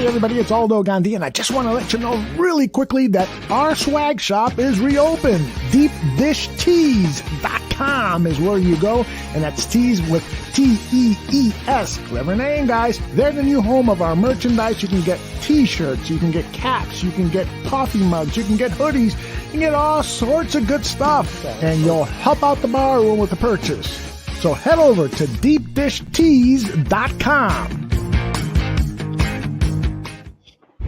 Hey everybody, it's Aldo Gandhi, and I just want to let you know really quickly that our swag shop is reopened. DeepDishTees.com is where you go, and that's tees with T-E-E-S. Clever name, guys. They're the new home of our merchandise. You can get t-shirts, you can get caps, you can get coffee mugs, you can get hoodies, you can get all sorts of good stuff, and you'll help out the bar room with the purchase. So head over to DeepDishTees.com.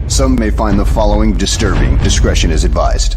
Some may find the following disturbing. Discretion is advised.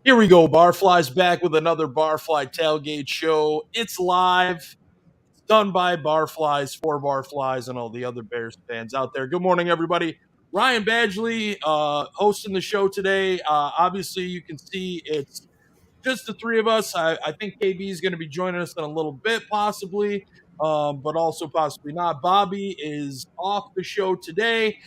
Here we go. Barfly's back with another Barfly Tailgate show. It's live. It's done by Barflies, for Barflies, and all the other Bears fans out there. Good morning, everybody. Ryan Badgley hosting the show today. Obviously, you can see it's just the three of us. I think KB is going to be joining us in a little bit, possibly, but also possibly not. Bobby is off the show today.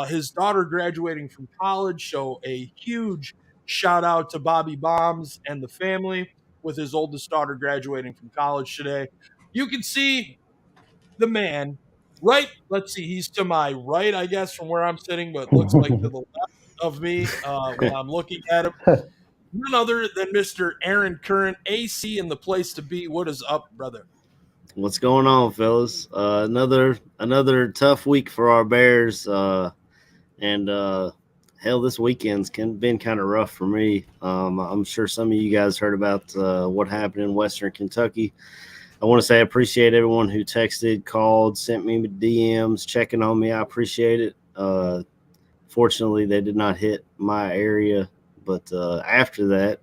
His daughter graduating from college, so a huge shout out to Bobby Bombs and the family with his oldest daughter graduating from college today. You can see the man, right? Let's see, he's to my right, I guess, from where I'm sitting, but looks like to the left of me when I'm looking at him. None other than Mr. Aaron Curran, AC in the place to be. What is up, brother? What's going on, fellas? Another tough week for our Bears, and hell, this weekend's been kind of rough for me. I'm sure some of you guys heard about what happened in Western Kentucky. I want to say I appreciate everyone who texted, called, sent me DMs, checking on me. I appreciate it. Fortunately, they did not hit my area, but after that,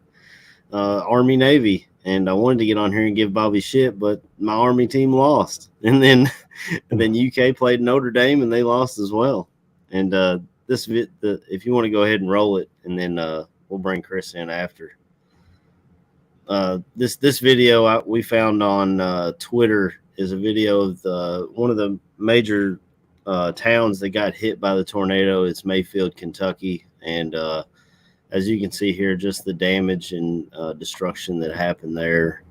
Army Navy, and I wanted to get on here and give Bobby shit, but my Army team lost, and then UK played Notre Dame and they lost as well. And if you want to go ahead and roll it, and then we'll bring Chris in after. This video we found on Twitter is a video of one of the major towns that got hit by the tornado. It's Mayfield, Kentucky, and as you can see here, just the damage and destruction that happened there.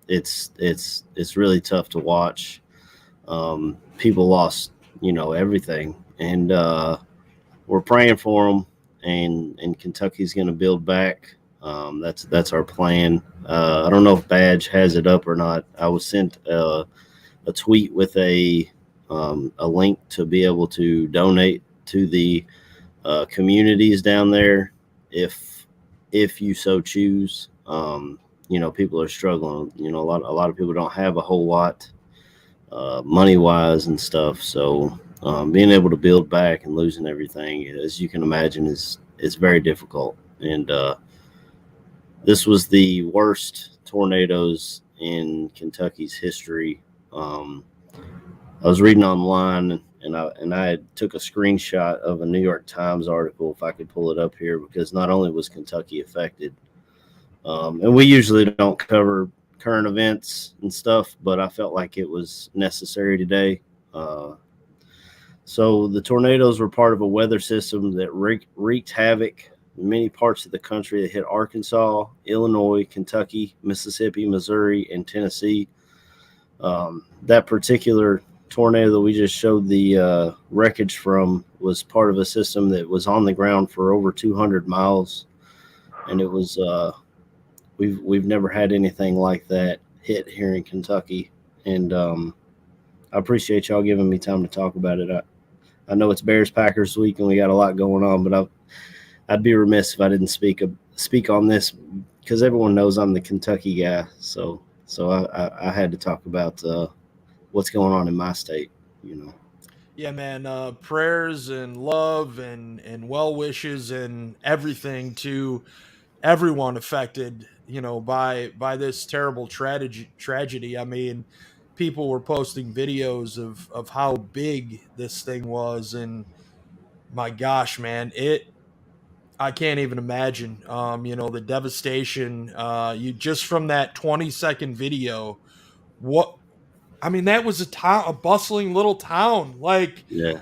It's really tough to watch. People lost, everything, and we're praying for them. And Kentucky's going to build back. That's our plan. I don't know if Badge has it up or not. I was sent a tweet with a link to be able to donate to the communities down there if you so choose. People are struggling. A lot of people don't have a whole lot money wise and stuff. So being able to build back and losing everything, as you can imagine, is very difficult. And this was the worst tornadoes in Kentucky's history. I was reading online, and I took a screenshot of a New York Times article, if I could pull it up here, because not only was Kentucky affected, and we usually don't cover current events and stuff, but I felt like it was necessary today. So the tornadoes were part of a weather system that wreaked havoc in many parts of the country that hit Arkansas, Illinois, Kentucky, Mississippi, Missouri, and Tennessee. That particular tornado that we just showed the wreckage from was part of a system that was on the ground for over 200 miles, and it was we've never had anything like that hit here in Kentucky. And I appreciate y'all giving me time to talk about it. I know it's Bears Packers week and we got a lot going on, but I'd be remiss if I didn't speak on this because everyone knows I'm the Kentucky guy. So I had to talk about what's going on in my state, you know. Yeah, man. Prayers and love and well wishes and everything to everyone affected, by this terrible tragedy. I mean, people were posting videos of how big this thing was, and my gosh, man, I can't even imagine. The devastation. You just from that 20-second video. What I mean, that was a bustling little town, like, Yeah.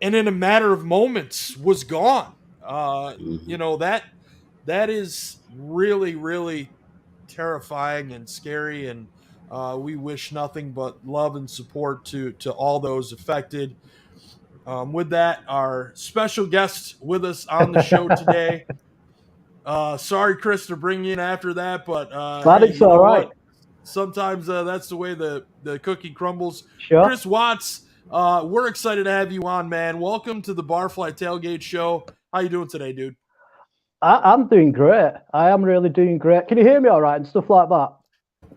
and in a matter of moments was gone. Mm-hmm. That is really, really terrifying and scary, and we wish nothing but love and support to all those affected. With that, our special guest with us on the show today. Sorry, Chris, to bring you in after that, but Glad hey, it's you know all right. what? Sometimes that's the way the cookie crumbles. Sure. Chris Watts, we're excited to have you on, man. Welcome to the Barfly Tailgate Show. How you doing today, dude? I'm doing great. I am really doing great. Can you hear me all right and stuff like that?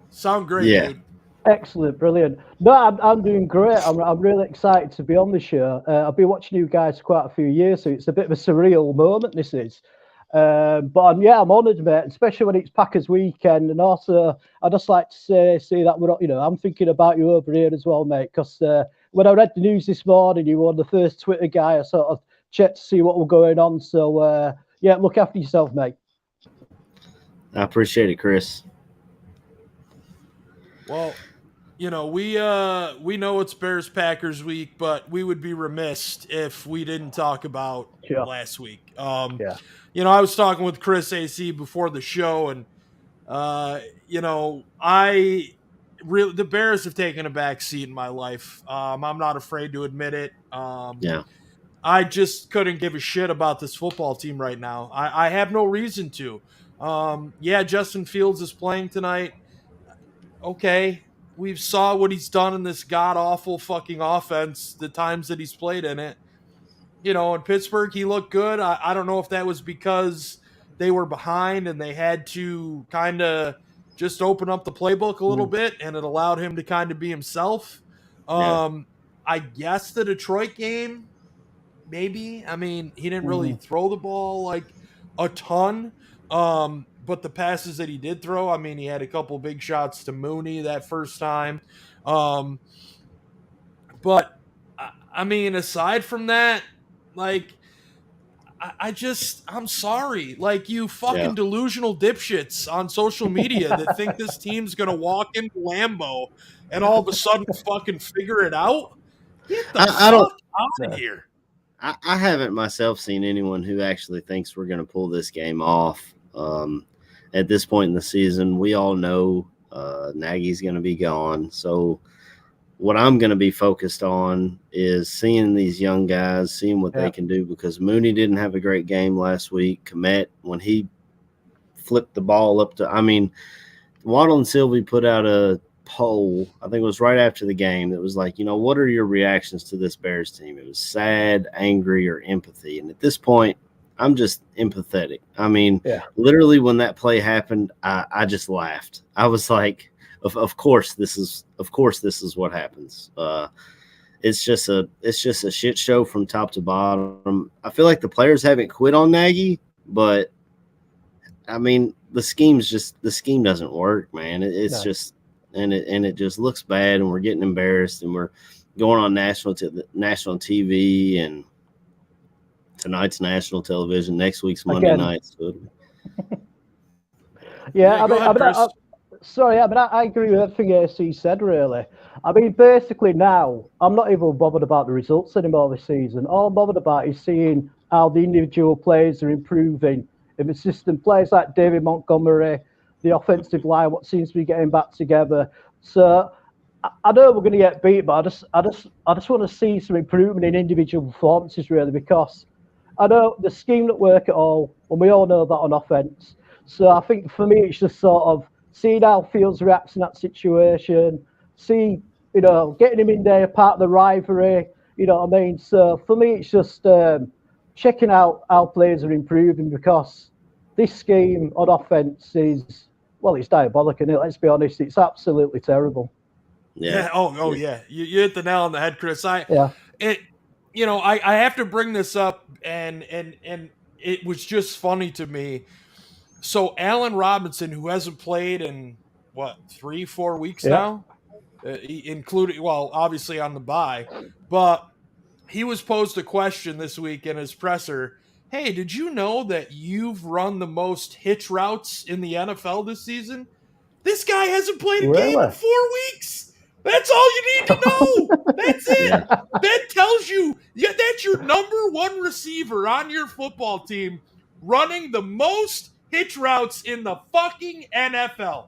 Sound great, Yeah. dude. Excellent, brilliant. No, I'm doing great. I'm really excited to be on the show. I've been watching you guys for quite a few years, so it's a bit of a surreal moment. This is, but I'm honoured, mate, especially when it's Packers weekend. And also, I'd just like to say that we're not, I'm thinking about you over here as well, mate. Because when I read the news this morning, you were the first Twitter guy I sort of checked to see what was going on. So look after yourself, mate. I appreciate it, Chris. Well, we know it's Bears Packers week, but we would be remiss if we didn't talk about last week. Yeah. I was talking with Chris AC before the show, and the Bears have taken a back seat in my life. I'm not afraid to admit it. Yeah. I just couldn't give a shit about this football team right now. I have no reason to. Justin Fields is playing tonight. Okay, we've saw what he's done in this god-awful fucking offense the times that he's played in it. In Pittsburgh, he looked good. I don't know if that was because they were behind and they had to kind of just open up the playbook a little bit, and it allowed him to kind of be himself. I guess the Detroit game, maybe. I mean, he didn't really throw the ball like a ton. But the passes that he did throw, I mean, he had a couple big shots to Mooney that first time. But I mean, aside from that, like, I'm sorry. Like, you fucking delusional dipshits on social media that think this team's going to walk into Lambeau and all of a sudden fucking figure it out. Get the fuck out of here. I haven't myself seen anyone who actually thinks we're going to pull this game off. At this point in the season, we all know Nagy's going to be gone. So what I'm going to be focused on is seeing these young guys, seeing what they can do, because Mooney didn't have a great game last week. Komet, when he flipped the ball up Waddle and Sylvie put out a poll, I think it was right after the game, that was like, what are your reactions to this Bears team? It was sad, angry, or empathy. And at this point, I'm just empathetic. I mean, literally when that play happened, I just laughed. I was like, of course this is what happens. It's just a shit show from top to bottom. I feel like the players haven't quit on Nagy, but I mean, the scheme doesn't work, man. It's just it just looks bad, and we're getting embarrassed, and we're going on national TV, and tonight's national television. Next week's Monday night. So. sorry, I mean, I agree with everything AC said, really. I mean, basically now, I'm not even bothered about the results anymore this season. All I'm bothered about is seeing how the individual players are improving. If the system players like David Montgomery, the offensive line, what seems to be getting back together. So I know we're going to get beat, but I just want to see some improvement in individual performances, really, because I know the scheme don't work at all, and we all know that on offense. So I think for me, it's just sort of seeing how Fields reacts in that situation, getting him in there, part of the rivalry, you know what I mean? So for me, it's just checking out how players are improving, because this scheme on offense is, well, it's diabolical, isn't it? Let's be honest, it's absolutely terrible. Yeah. Oh, yeah. You hit the nail on the head, Chris. I have to bring this up, and it was just funny to me. So Allen Robinson, who hasn't played in 3-4 weeks now, including, well, obviously on the bye, but he was posed a question this week in his presser. Hey, did you know that you've run the most hitch routes in the NFL this season? This guy hasn't played a game in 4 weeks. That's all you need to know. That's it. Yeah. That tells you that's your number one receiver on your football team running the most hitch routes in the fucking NFL.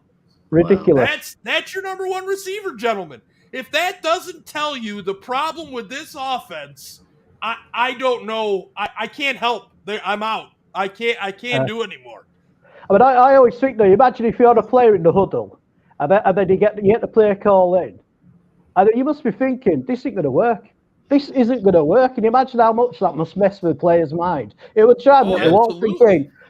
Ridiculous. That's your number one receiver, gentlemen. If that doesn't tell you the problem with this offense, I don't know. I can't help. I'm out. I can't do it anymore. I mean, I always think, though, imagine if you're a player in the huddle, and then you get the player call in, and you must be thinking, this isn't going to work. This isn't going to work. And imagine how much that must mess with the player's mind. It would try what they want,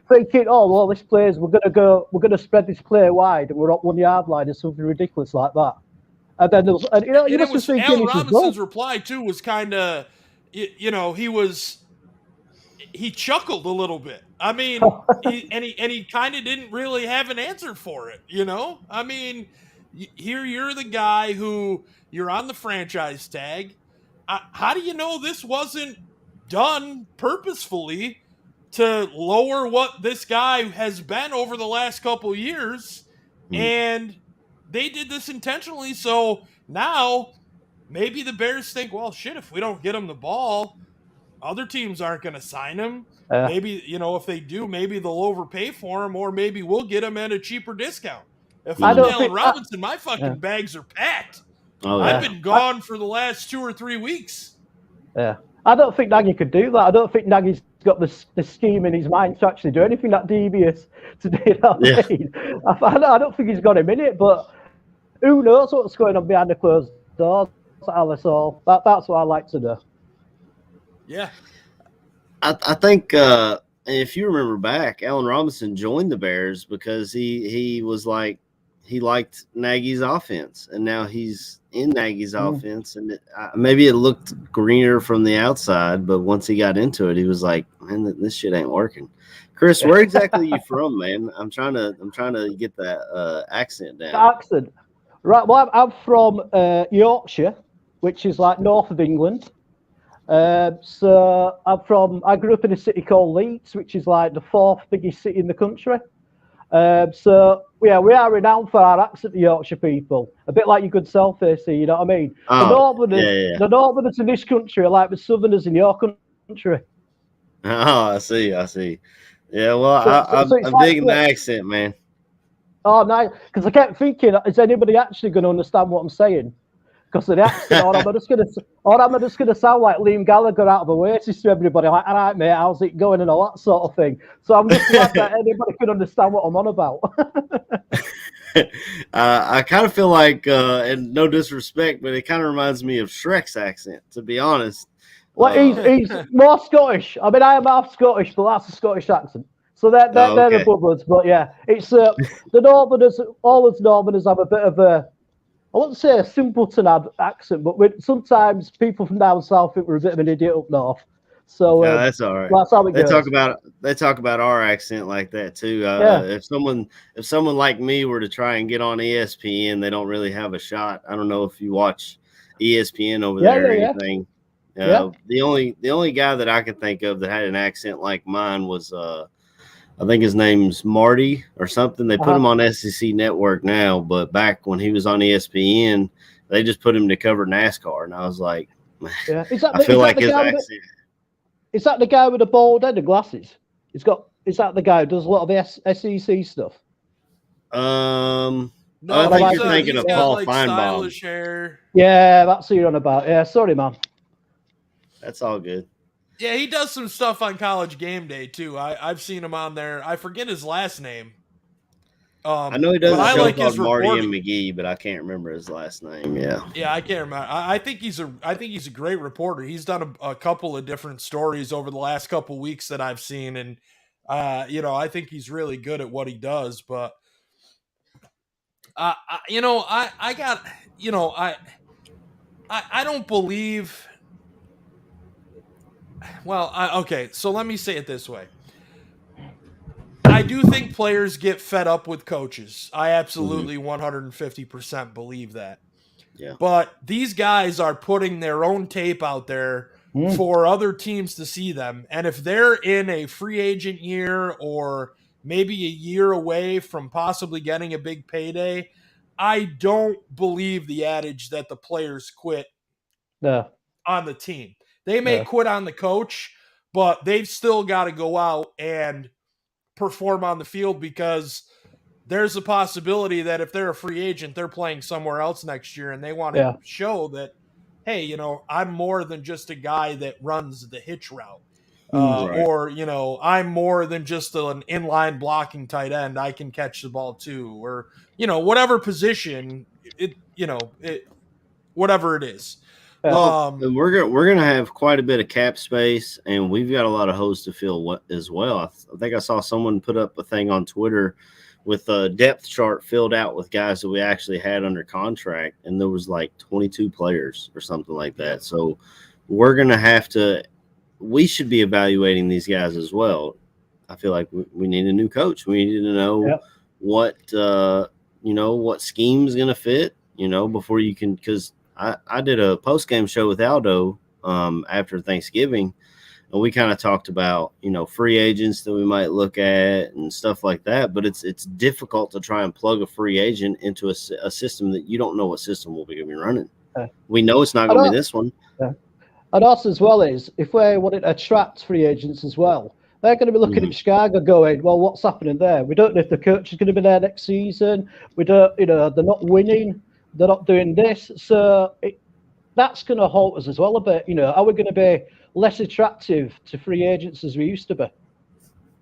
thinking, oh, well, this player's, we're going to spread this player wide, and we're up 1 yard line, or something ridiculous like that. And then, you must be thinking, Allen Robinson's reply too was kind of, he chuckled a little bit. I mean, he kind of didn't really have an answer for it, you know? I mean, here you're the guy who you're on the franchise tag. How do you know this wasn't done purposefully to lower what this guy has been over the last couple of years? And they did this intentionally. So now maybe the Bears think, well, shit, if we don't get him the ball, other teams aren't going to sign him. Maybe, if they do, maybe they'll overpay for him, or maybe we'll get him at a cheaper discount. If I'm Allen Robinson, my fucking bags are packed. I've been gone for the last 2 or 3 weeks. Yeah. I don't think Nagy could do that. I don't think Nagy's got the scheme in his mind to actually do anything that devious today. I don't think he's got him in it, but who knows what's going on behind the closed doors, Alice. All that's what I like to know. Yeah, I think if you remember back, Allen Robinson joined the Bears because he was like, he liked Nagy's offense, and now he's in Nagy's offense, and maybe it looked greener from the outside, but once he got into it, he was like, man, this shit ain't working. Chris, where exactly are you from, man? I'm trying to get that accent down. Accent, right? Well, I'm from Yorkshire, which is like north of England. So I grew up in a city called Leeds, which is like the 4th biggest city in the country. So yeah, we are renowned for our accent, the Yorkshire people. A bit like your good self, AC, you know what I mean? The Northerners in this country are like the Southerners in your country. Oh, I see. Yeah, well, I'm digging the accent, man. Oh, nice. Because I kept thinking, is anybody actually going to understand what I'm saying? Because of the accent, or am I just gonna sound like Liam Gallagher out of Oasis to everybody, like, all right, mate, how's it going, and all that sort of thing. So I'm just glad that anybody can understand what I'm on about. I kind of feel like, and no disrespect, but it kind of reminds me of Shrek's accent, to be honest. Well, he's more Scottish. I mean, I am half Scottish, but that's a Scottish accent. So they're above us. But yeah, it's the Northerners. All us Northerners have a bit of a, I wouldn't say a simpleton accent, but sometimes people from down south think we're a bit of an idiot up north. So that's all right. That's how it goes. They talk about our accent like that too. If someone like me were to try and get on ESPN, they don't really have a shot. I don't know if you watch ESPN over there or anything. The only guy that I can think of that had an accent like mine was I think his name's Marty or something. They put him on SEC Network now, but back when he was on ESPN, they just put him to cover NASCAR, and I was like, Yeah, I feel like his accent. Is that the guy with the bald head and glasses? Is that the guy who does a lot of SEC stuff? No, I think you're thinking of Paul Feinbaum. Stylish hair. Yeah, that's who you're on about. Yeah, sorry, man. That's all good. Yeah, he does some stuff on College Game Day too. I've seen him on there. I forget his last name. I know he does a show like called Marty and McGee, but I can't remember his last name. Yeah, I can't remember. I think he's a great reporter. He's done a couple of different stories over the last couple of weeks that I've seen, and I think he's really good at what he does. But I don't believe. Well, okay, so let me say it this way. I do think players get fed up with coaches. I absolutely 150% believe that. Yeah. But these guys are putting their own tape out there for other teams to see them. And if they're in a free agent year or maybe a year away from possibly getting a big payday, I don't believe the adage that the players quit on the team. They may quit on the coach, but they've still got to go out and perform on the field because there's a possibility that if they're a free agent, they're playing somewhere else next year and they want to show that, hey, I'm more than just a guy that runs the hitch route. Or, I'm more than just an inline blocking tight end. I can catch the ball too. Or, whatever position, whatever it is. We're gonna have quite a bit of cap space, and we've got a lot of holes to fill as well. I think I saw someone put up a thing on Twitter with a depth chart filled out with guys that we actually had under contract, and there was like 22 players or something like that. So we're gonna have to. We should be evaluating these guys as well. I feel like we need a new coach. We need to know what what scheme's gonna fit. Before you can because. I did a post-game show with Aldo after Thanksgiving, and we kind of talked about, free agents that we might look at and stuff like that. But it's difficult to try and plug a free agent into a system that you don't know what system will be going to be running. We know it's not going to be this one. And us as well is, if we wanted to attract free agents as well, they're going to be looking at Chicago going, well, what's happening there? We don't know if the coach is going to be there next season. We don't, they're not winning. They're not doing this, so that's going to halt us as well a bit. Are we going to be less attractive to free agents as we used to be?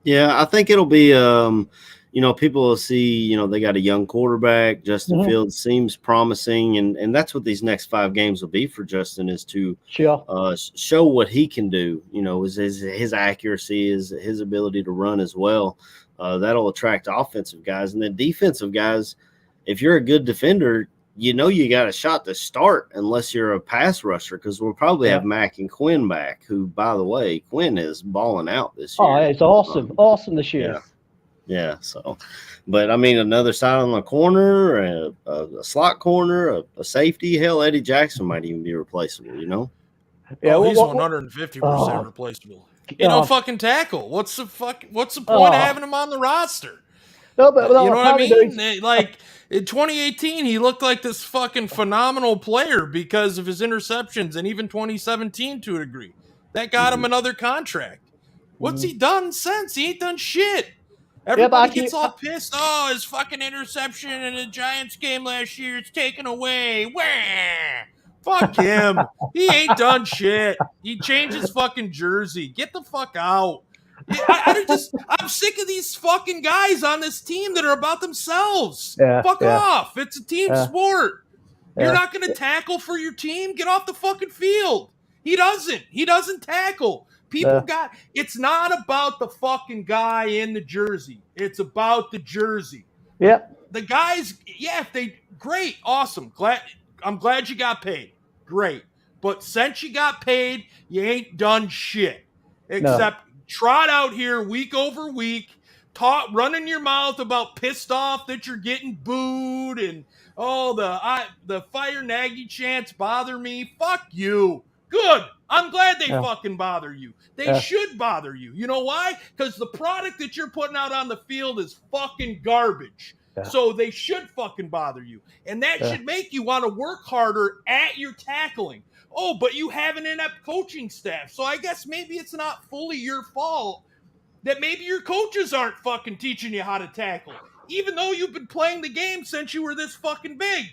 Yeah, I think it'll be, people will see, they got a young quarterback. Justin Fields seems promising, and that's what these next 5 games will be for Justin is to show what he can do. His accuracy, his ability to run as well. That'll attract offensive guys, and then defensive guys. If you're a good defender, you got a shot to start unless you're a pass rusher because we'll probably have Mack and Quinn back, who, by the way, Quinn is balling out this year. Oh, it's awesome. Awesome this year. Yeah. So, but I mean, another side on the corner, a slot corner, a safety. Hell, Eddie Jackson might even be replaceable, Yeah, he's 150% replaceable. You don't fucking tackle. What's the point of having him on the roster? No, but you know what I mean? Like in 2018, he looked like this fucking phenomenal player because of his interceptions, and even 2017 to a degree. That got him another contract. What's he done since? He ain't done shit. Everybody gets all pissed. Oh, his fucking interception in the Giants game last year is taken away. Wah! Fuck him. He ain't done shit. He changed his fucking jersey. Get the fuck out. I'm sick of these fucking guys on this team that are about themselves. Fuck off. It's a team sport. You're not going to tackle for your team? Get off the fucking field. He doesn't tackle. It's not about the fucking guy in the jersey. It's about the jersey. Yep. The guys, great, awesome. I'm glad you got paid. Great. But since you got paid, you ain't done shit. Except trot out here week over week, running your mouth about pissed off that you're getting booed and the fire Nagy chants bother me. Fuck you. Good. I'm glad they fucking bother you. They should bother you. You know why? Because the product that you're putting out on the field is fucking garbage. So they should fucking bother you. And that should make you want to work harder at your tackling. Oh, but you have an inept coaching staff. So I guess maybe it's not fully your fault that maybe your coaches aren't fucking teaching you how to tackle, even though you've been playing the game since you were this fucking big.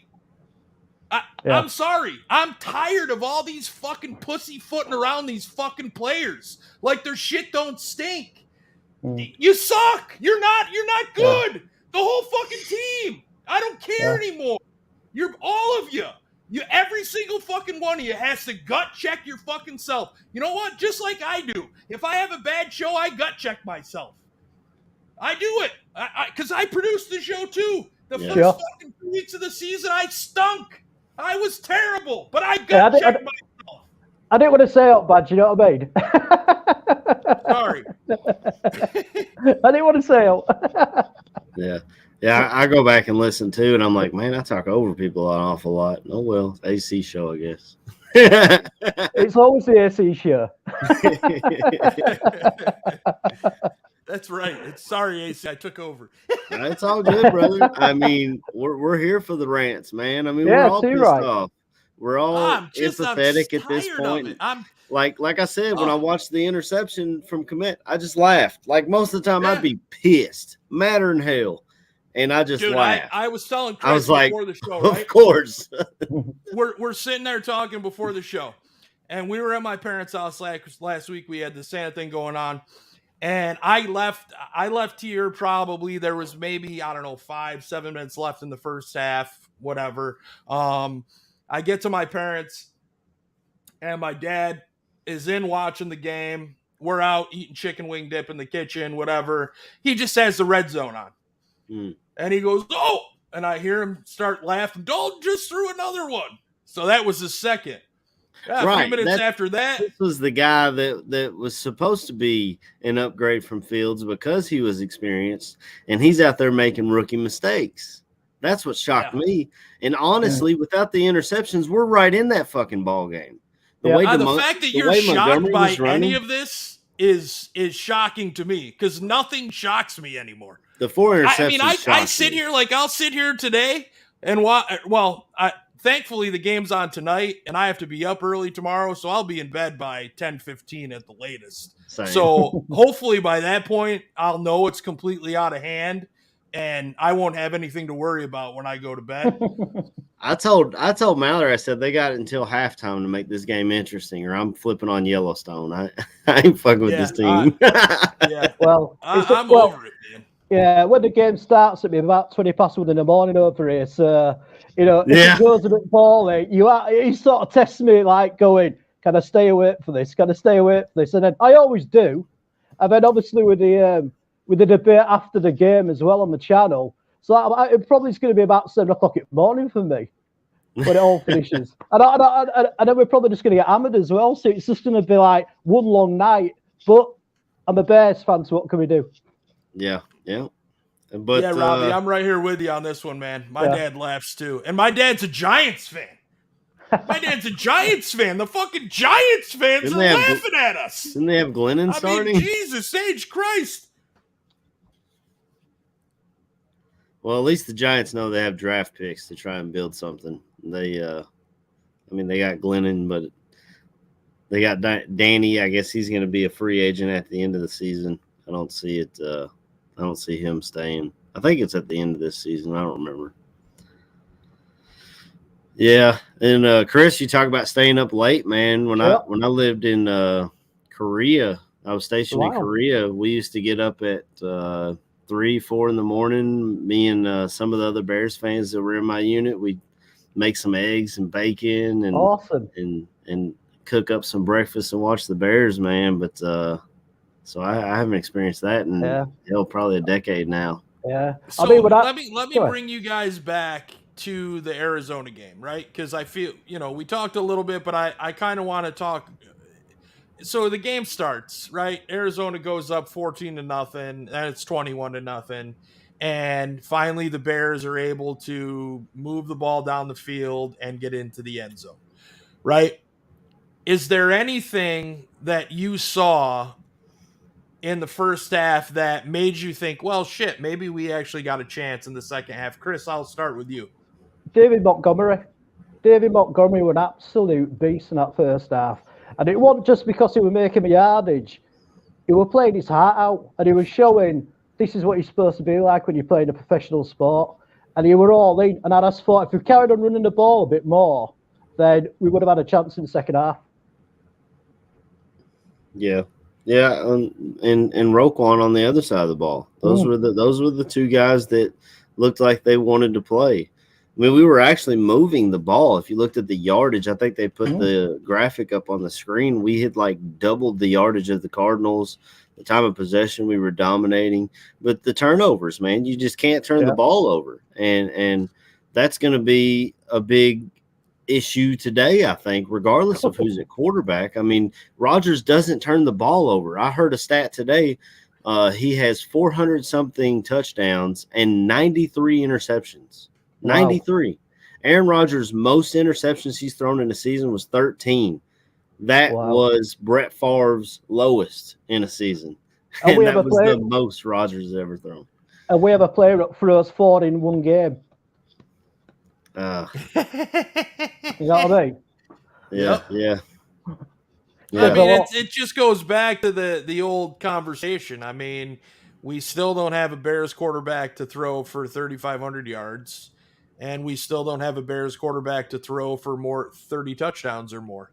I'm sorry. I'm tired of all these fucking pussyfooting around these fucking players like their shit don't stink. You suck. You're not good. The whole fucking team. I don't care anymore. You're all of you. Every single fucking one of you has to gut check your fucking self. You know what? Just like I do. If I have a bad show, I gut check myself. I do it. Because I produced the show too. The first fucking 2 weeks of the season, I stunk. I was terrible, but I gut checked myself. I didn't want to say it, bad. You know what I mean? Sorry. I didn't want to say it. Yeah, I go back and listen too, and I'm like, man, I talk over people an awful lot. Oh well, AC show, I guess. It's always the AC show. That's right. Sorry, AC, I took over. It's all good, brother. I mean, we're here for the rants, man. I mean, we're all pissed off. We're all empathetic at this point. Like I said, when I watched the interception from Komet, I just laughed. Like most of the time, I'd be pissed, madder than hell. And I just laughed. I was telling Chris before the show, right? Of course. we're sitting there talking before the show. And we were at my parents' house last week. We had the Santa thing going on. And I left here probably, there was maybe, 5-7 minutes left in the first half, whatever. I get to my parents and my dad is in watching the game. We're out eating chicken wing dip in the kitchen, whatever. He just has the red zone on. And he goes, oh, and I hear him start laughing. Dalton just threw another one. So that was his second. A few minutes after that. This was the guy that was supposed to be an upgrade from Fields because he was experienced, and he's out there making rookie mistakes. That's what shocked me. And honestly, without the interceptions, we're right in that fucking ball game. The fact that you're shocked by any of this is shocking to me because nothing shocks me anymore. The 4 interceptions. I sit here I'll sit here today and thankfully the game's on tonight and I have to be up early tomorrow, so I'll be in bed by 10:15 at the latest. Same. So hopefully by that point I'll know it's completely out of hand and I won't have anything to worry about when I go to bed. I told Mallory, I said they got until halftime to make this game interesting, or I'm flipping on Yellowstone. I ain't fucking with this team. Well, I'm over it, man. Yeah, when the game starts at me about 20 past 1 in the morning over here, so if it goes a bit poorly, you sort of test me like going, can I stay awake for this? Can I stay awake for this? And then I always do. And then obviously with the debate after the game as well on the channel, so it probably is going to be about 7 o'clock in the morning for me when it all finishes. and then we're probably just going to get hammered as well. So it's just going to be like one long night. But I'm a Bears fan, so what can we do? Yeah. But Robbie, I'm right here with you on this one, man. My dad laughs too. And my dad's a Giants fan. The fucking Giants fans are laughing at us. Didn't they have Glennon starting? Jesus H. Christ. Well, at least the Giants know they have draft picks to try and build something. They got Glennon, but they got Danny. I guess he's going to be a free agent at the end of the season. I don't see it. I don't see him staying. I think it's at the end of this season. I don't remember. Yeah, and Chris, you talk about staying up late, man. When I lived in Korea, I was stationed in Korea. We used to get up at 3-4 in the morning. Me and some of the other Bears fans that were in my unit, we'd make some eggs and bacon and and cook up some breakfast and watch the Bears, man. But so I haven't experienced that in probably a decade now. Yeah. So let me bring you guys back to the Arizona game, right? Because I feel, we talked a little bit, but I kind of want to talk. So the game starts, right? Arizona goes up 14-0, and it's 21-0. And finally the Bears are able to move the ball down the field and get into the end zone, right? is there anything that you saw in the first half that made you think, well, shit, maybe we actually got a chance in the second half? Chris, I'll start with you. David Montgomery. David Montgomery was an absolute beast in that first half. And it wasn't just because he was making the yardage. He was playing his heart out, and he was showing this is what you're supposed to be like when you're playing a professional sport. And he were all in. And I just thought if we carried on running the ball a bit more, then we would have had a chance in the second half. Yeah. Yeah, and Roquan on the other side of the ball. Those were the two guys that looked like they wanted to play. I mean, we were actually moving the ball. If you looked at the yardage, I think they put the graphic up on the screen. We had like doubled the yardage of the Cardinals. The time of possession, we were dominating. But the turnovers, man, you just can't turn the ball over. And that's going to be a big issue today, I think, regardless of who's at quarterback. I mean, Rodgers doesn't turn the ball over. I heard a stat today. He has 400-something touchdowns and 93 interceptions. 93. Wow. Aaron Rodgers' most interceptions he's thrown in a season was 13. That was Brett Favre's lowest in a season. And that was the most Rodgers has ever thrown. And we have a player that throws 4 in one game. You know what I mean? Yeah. I mean, it just goes back to the old conversation. I mean, we still don't have a Bears quarterback to throw for 3,500 yards, and we still don't have a Bears quarterback to throw for 30 touchdowns or more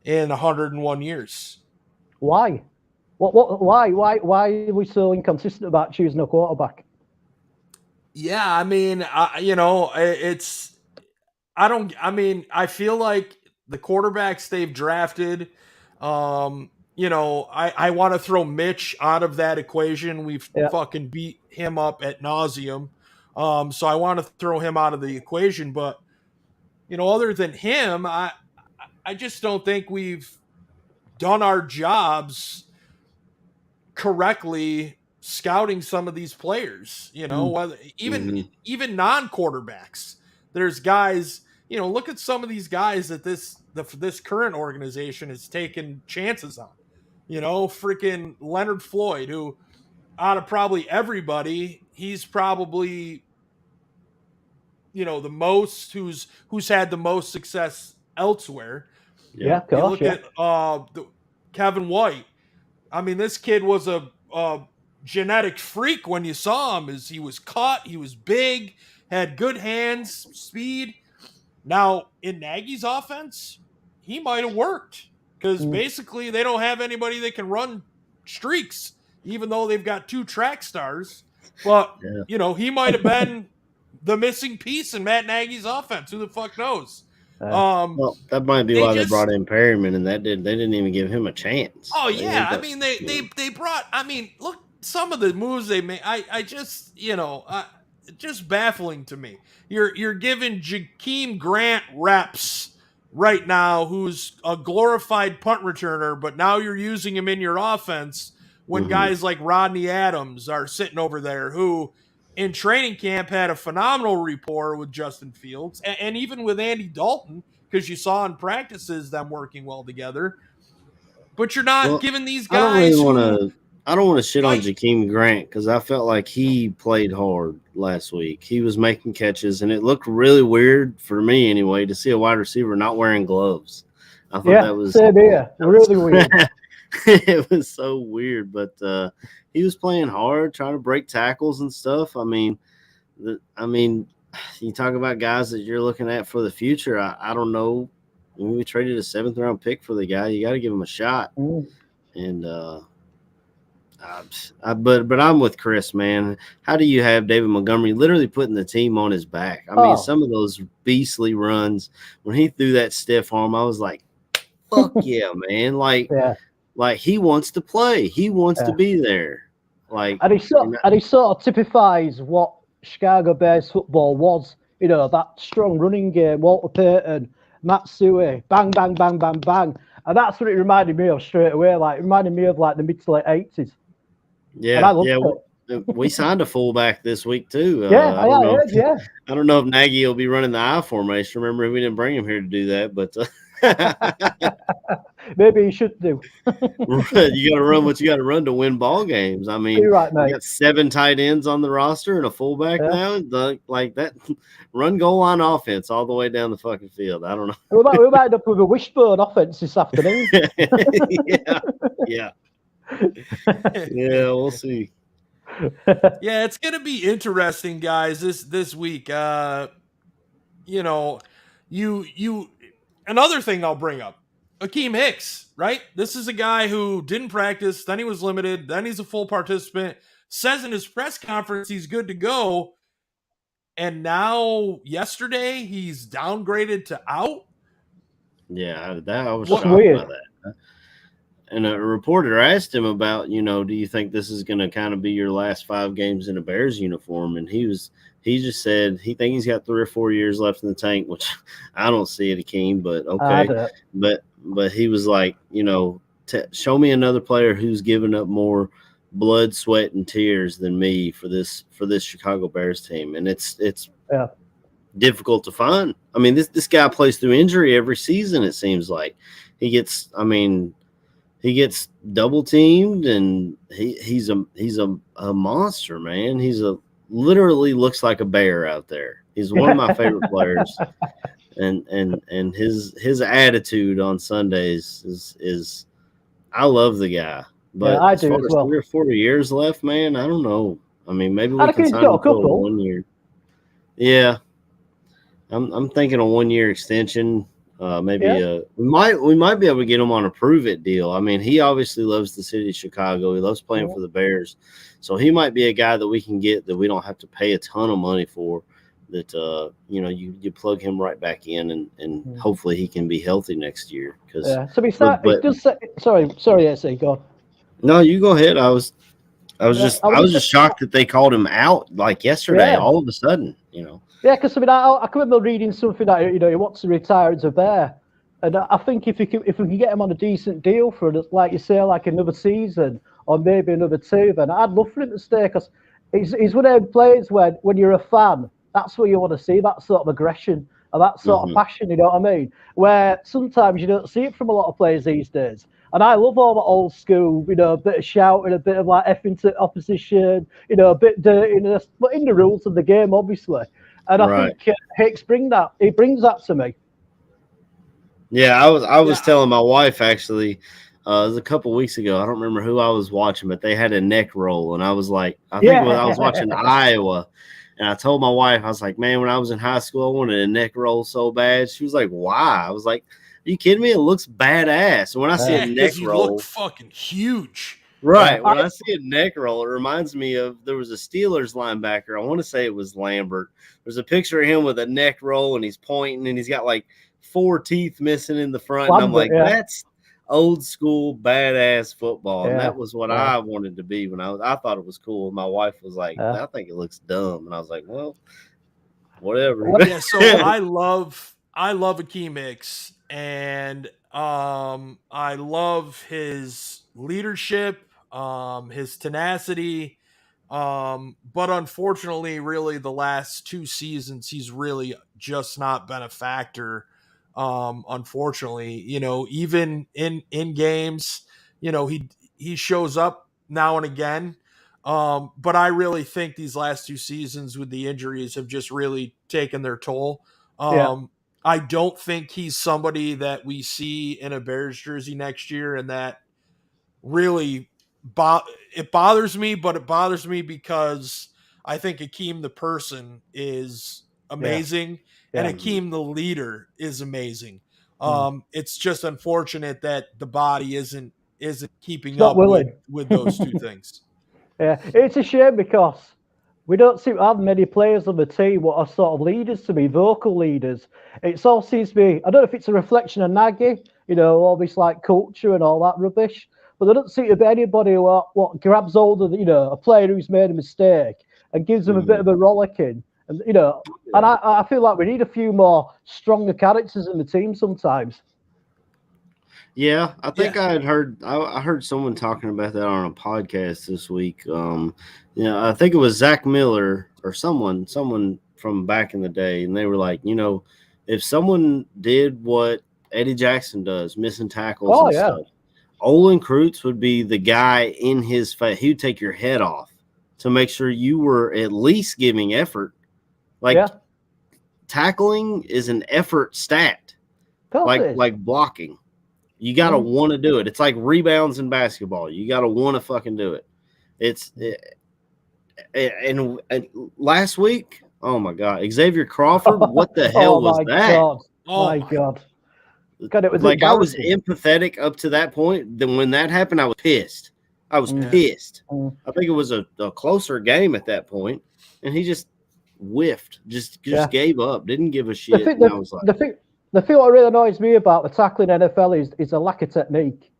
in 101 years. Why? Why are we so inconsistent about choosing a quarterback? Yeah, I mean, I feel like the quarterbacks they've drafted, I want to throw Mitch out of that equation. We've fucking beat him up at nauseum. So I want to throw him out of the equation. But, other than him, I just don't think we've done our jobs correctly scouting some of these players, even non-quarterbacks. There's guys, look at some of these guys that this current organization has taken chances on. Freaking Leonard Floyd, who out of probably everybody, he's probably the most who's had the most success elsewhere. Yeah, you look at Kevin White. I mean, this kid was a genetic freak when you saw him. As he was cut, he was big, had good hands, speed. Now, in Nagy's offense, he might have worked because basically they don't have anybody that can run streaks, even though they've got 2 track stars. But, he might have been the missing piece in Matt Nagy's offense. Who the fuck knows? Well, that might be why they brought in Perryman, and they didn't even give him a chance. Oh yeah, I mean they brought. I mean, look, some of the moves they made. I just just baffling to me. You're giving Akiem Grant reps right now, who's a glorified punt returner, but now you're using him in your offense when guys like Rodney Adams are sitting over there who, in training camp, had a phenomenal rapport with Justin Fields and even with Andy Dalton, because you saw in practices them working well together. But you're not giving these guys. I don't want to shit on Akiem Grant because I felt like he played hard last week. He was making catches, and it looked really weird for me anyway to see a wide receiver not wearing gloves. I thought that was really weird. It was so weird, but he was playing hard, trying to break tackles and stuff. I mean, you talk about guys that you're looking at for the future. I don't know. When we traded a 7th-round pick for the guy, you got to give him a shot. And but I'm with Chris, man. How do you have David Montgomery literally putting the team on his back? I mean, some of those beastly runs when he threw that stiff arm, I was like, "Fuck yeah, man!" Like he wants to play. He wants to be there. And he sort of typifies what Chicago Bears football was. That strong running game, Walter Payton, Matsui, bang, bang, bang, bang, bang. And that's what it reminded me of straight away. Like, it reminded me of like the mid to late 80s. Yeah, we signed a fullback this week too. I don't know if Nagy will be running the I formation. Remember, we didn't bring him here to do that, but Maybe you should do. You got to run what you got to run to win ball games. I mean, You're right, you mate. got 7 tight ends on the roster and a fullback now. Like that, run goal line offense all the way down the fucking field. I don't know. We might end up with a wishbone offense this afternoon. yeah. We'll see. Yeah, it's gonna be interesting, guys. This week, another thing I'll bring up, Akiem Hicks, right? This is a guy who didn't practice, then he was limited, then he's a full participant, says in his press conference he's good to go, and now yesterday he's downgraded to out. Yeah, I was What's shocked weird? by that. And a reporter asked him about, do you think this is going to kind of be your last 5 games in a Bears uniform? And he just said he thinks he's got 3 or 4 years left in the tank, which I don't see it, Akiem, but okay. But he was like, show me another player who's given up more blood, sweat, and tears than me for this Chicago Bears team, and it's difficult to find. I mean, this guy plays through injury every season. It seems like he gets double teamed, and he's a monster, man. Literally looks like a bear out there. He's one of my favorite players, and his attitude on Sundays is I love the guy. But I as do far as as well. 3 or 4 years left, man, I don't know. I mean, maybe we can sign him for 1 year. Yeah, I'm thinking a 1 year extension. We might be able to get him on a prove it deal. I mean, he obviously loves the city of Chicago. He loves playing for the Bears, so he might be a guy that we can get that we don't have to pay a ton of money for. That you plug him right back in, and hopefully he can be healthy next year. Sorry, SC, go on. No, you go ahead. I was just shocked that they called him out like yesterday, all of a sudden. Yeah, because I can remember reading something that he wants to retire as a Bear, and I think if we can get him on a decent deal for, like you say, like another season or maybe another 2, then I'd love for him to stay, because he's one of them players where when you're a fan, that's what you want to see, that sort of aggression and that sort of passion. You know what I mean? Where sometimes you don't see it from a lot of players these days. And I love all the old school, a bit of shouting, a bit of like effing to opposition, a bit dirtiness, but in the rules of the game, obviously. And I think Hicks brings that to me. Yeah, I was telling my wife, actually, it was a couple weeks ago. I don't remember who I was watching, but they had a neck roll, and I was like, I was watching Iowa, and I told my wife, I was like, man, when I was in high school, I wanted a neck roll so bad. She was like, why? I was like, are you kidding me? It looks badass. And when I see a neck roll, look fucking huge. Right. When I see a neck roll, it reminds me of, there was a Steelers linebacker. I want to say it was Lambert. There's a picture of him with a neck roll, and he's pointing, and he's got like 4 teeth missing in the front. And I'm like, that's old school badass football. And that was what I wanted to be when I thought it was cool. My wife was like, I think it looks dumb. And I was like, well, whatever. Yeah, so I love Akiem Hicks, and I love his leadership, his tenacity, but unfortunately, really the last 2 seasons, he's really just not been a factor. Unfortunately, even in games, he shows up now and again. But I really think these last 2 seasons with the injuries have just really taken their toll. I don't think he's somebody that we see in a Bears jersey next year, and that really it bothers me, but it bothers me because I think Akiem the person is amazing, and Akiem the leader is amazing. It's just unfortunate that the body isn't keeping up with those 2 things. Yeah, it's a shame because we don't seem to have many players on the team what are sort of leaders to me, vocal leaders. It all seems to be, I don't know if it's a reflection of Nagy, all this like culture and all that rubbish, but there doesn't seem to be anybody what grabs hold of, a player who's made a mistake and gives them a bit of a rollicking. And, and I feel like we need a few more stronger characters in the team sometimes. Yeah, I think I heard someone talking about that on a podcast this week. I think it was Zach Miller or someone from back in the day, and they were like, if someone did what Eddie Jackson does, missing tackles Oh, and yeah. stuff. Olin Kreutz would be the guy in his face. He would take your head off to make sure you were at least giving effort. Like, Yeah. tackling is an effort stat, Of course it is. like blocking. You got to want to do it. It's like rebounds in basketball. You got to want to fucking do it. And last week, oh my God, Xavier Crawford, what the hell was that? God. Oh my God. God, it was like I was embarrassing. empathetic up to that point. Then when that happened, I was pissed. I was pissed. I think it was a closer game at that point, and he just whiffed, just gave up, didn't give a shit. The thing what really annoys me about the tackling NFL is a lack of technique.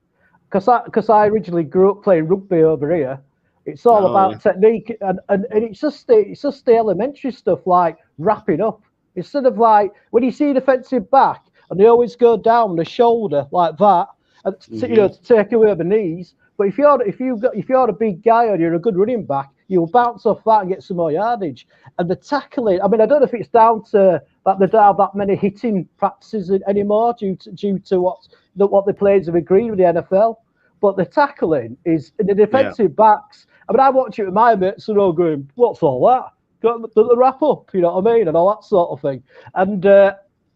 Because I originally grew up playing rugby over here. It's all about technique, and it's just the elementary stuff like wrapping up. Instead of like when you see a defensive back and they always go down the shoulder like that, and to take away the knees. But if you're a big guy or you're a good running back, you'll bounce off that and get some more yardage. And the tackling, I mean, I don't know if it's down to that they don't have that many hitting practices anymore due to what the players have agreed with the NFL. But the tackling is in the defensive backs. I mean, I watch it with my mates and all going, "What's all that? Got the wrap up," you know what I mean, and all that sort of thing. And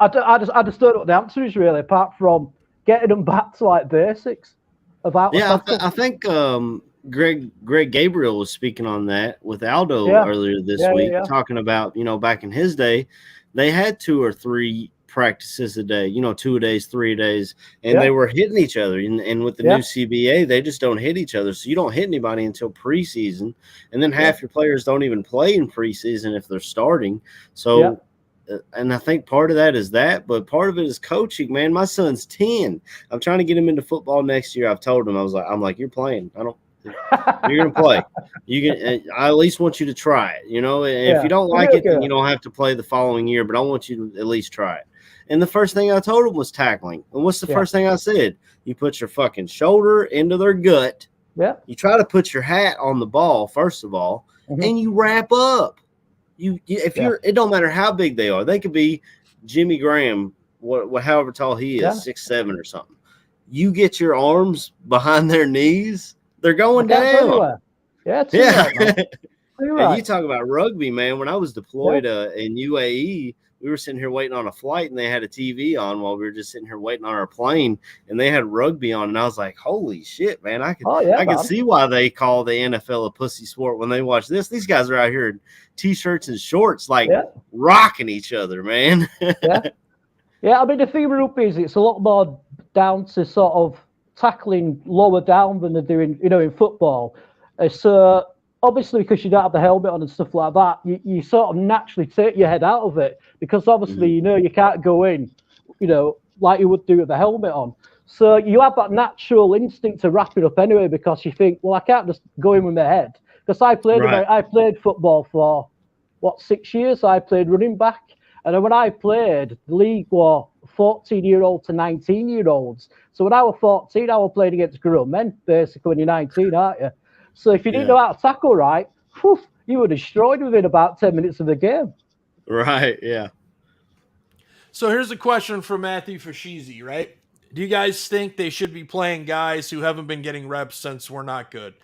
I just don't know what the answer is really, apart from getting them back to like basics. I think Greg Gabriel was speaking on that with Aldo earlier this week, talking about, back in his day, they had 2 or 3 practices a day, 2 days, 3 days, and they were hitting each other. And with the new CBA, they just don't hit each other. So you don't hit anybody until preseason. And then half your players don't even play in preseason if they're starting. So, and I think part of that is that, but part of it is coaching, man. My son's 10. I'm trying to get him into football next year. I've told him, I'm like, you're playing. You're going to play. I at least want you to try it, and if you don't like it, then you don't have to play the following year, but I want you to at least try it. And the first thing I told him was tackling. And what's the first thing I said? You put your fucking shoulder into their gut. Yeah. You try to put your hat on the ball, first of all, and you wrap up. It don't matter how big they are. They could be Jimmy Graham, however tall he is, 6'7" or something. You get your arms behind their knees, they're going down. Yeah. And you talk about rugby, man. When I was deployed in UAE, we were sitting here waiting on a flight, and they had a TV on while we were just sitting here waiting on our plane, and they had rugby on, and I was like, holy shit, man. I can see why they call the NFL a pussy sport when they watch this. These guys are out here in T-shirts and shorts, rocking each other, man. Yeah, I mean, the thing with rugby is it's a lot more down to sort of tackling lower down than they're doing, in football. So obviously, because you don't have the helmet on and stuff like that, you sort of naturally take your head out of it, because obviously, you can't go in, like you would do with the helmet on. So you have that natural instinct to wrap it up anyway, because you think, well, I can't just go in with my head. Because I played football for, 6 years? I played running back. And then when I played, the league were 14-year-old to 19-year-olds. So when I was 14, I was playing against grown men, basically, when you're 19, aren't you? So if you didn't know how to tackle right, you were destroyed within about 10 minutes of the game. Right, yeah. So here's a question from Matthew Fashizi, right? Do you guys think they should be playing guys who haven't been getting reps since we're not good?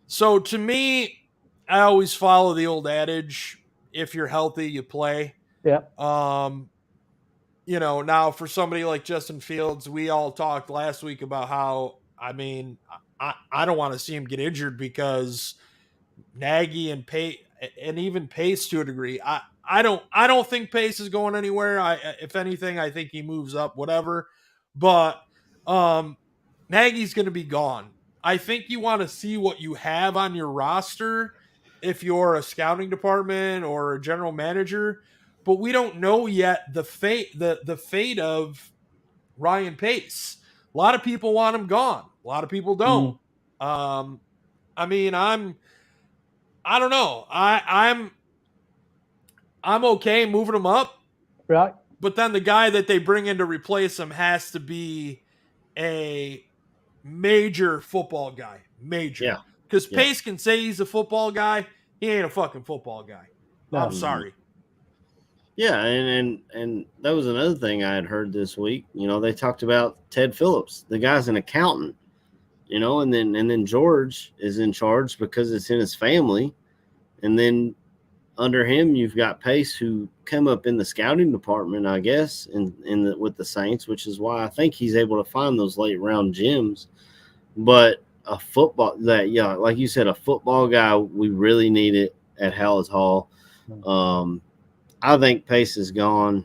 So to me, I always follow the old adage, if you're healthy, you play. Yeah. Now for somebody like Justin Fields, we all talked last week about how, I don't want to see him get injured, because Nagy and Pace, and even Pace to a degree, I don't think Pace is going anywhere. If anything, I think he moves up, whatever. But Nagy's going to be gone. I think you want to see what you have on your roster if you're a scouting department or a general manager. But we don't know yet the fate of Ryan Pace. A lot of people want him gone. A lot of people don't. I don't know. I'm okay moving him up. Right. But then the guy that they bring in to replace him has to be a major football guy. Major. Yeah. Because Pace can say he's a football guy. He ain't a fucking football guy. No. I'm sorry. Yeah, and that was another thing I had heard this week. They talked about Ted Phillips. The guy's an accountant, and then George is in charge because it's in his family. And then under him, you've got Pace, who came up in the scouting department, I guess, with the Saints, which is why I think he's able to find those late round gems. But a football like you said, a football guy, we really need it at Hallis Hall. I think Pace is gone.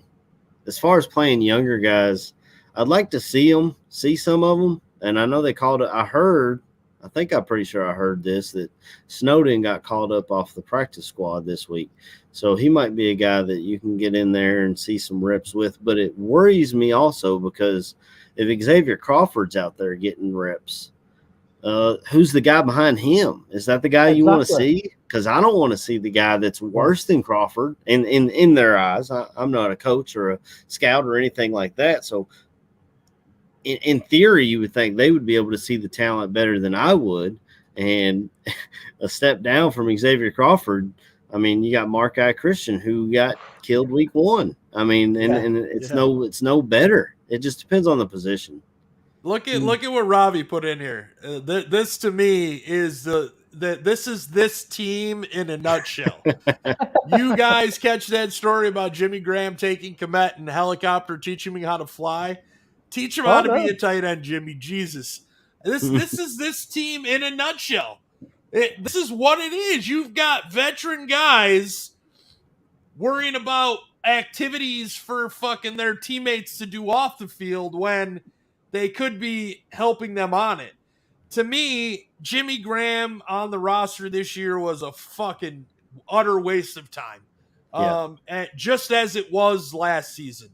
As far as playing younger guys, I'd like to see some of them. And I know they called it. I'm pretty sure I heard this, that Snowden got called up off the practice squad this week. So he might be a guy that you can get in there and see some reps with. But it worries me also because if Xavier Crawford's out there getting reps, who's the guy behind him? Is that the guy you want to see? Because I don't want to see the guy that's worse than Crawford in their eyes. I'm not a coach or a scout or anything like that. So in theory, you would think they would be able to see the talent better than I would. And a step down from Xavier Crawford, I mean, you got Mark-I Christian, who got killed week 1. I mean, and it's no better. It just depends on the position. Look at what Ravi put in here. This to me is this is this team in a nutshell. You guys catch that story about Jimmy Graham taking Komet and helicopter, teaching me how to fly? Teach him how to be a tight end, Jimmy. Jesus. This is this team in a nutshell. This is what it is. You've got veteran guys worrying about activities for fucking their teammates to do off the field when they could be helping them on it. To me, Jimmy Graham on the roster this year was a fucking utter waste of time. And just as it was last season.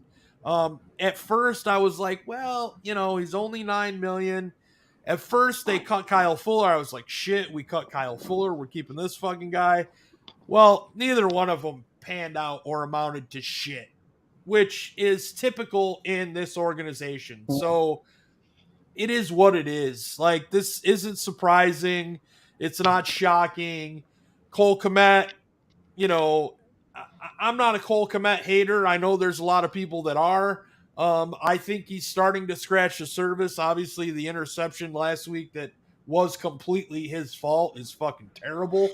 At first I was like, well, he's only $9 million. At first they cut Kyle Fuller. I was like, shit, we cut Kyle Fuller. We're keeping this fucking guy. Well, neither one of them panned out or amounted to shit, which is typical in this organization. So it is what it is. Like, this isn't surprising. It's not shocking. Cole Kmet, I'm not a Cole Kmet hater. I know there's a lot of people that are. I think he's starting to scratch the surface. Obviously, the interception last week that was completely his fault is fucking terrible.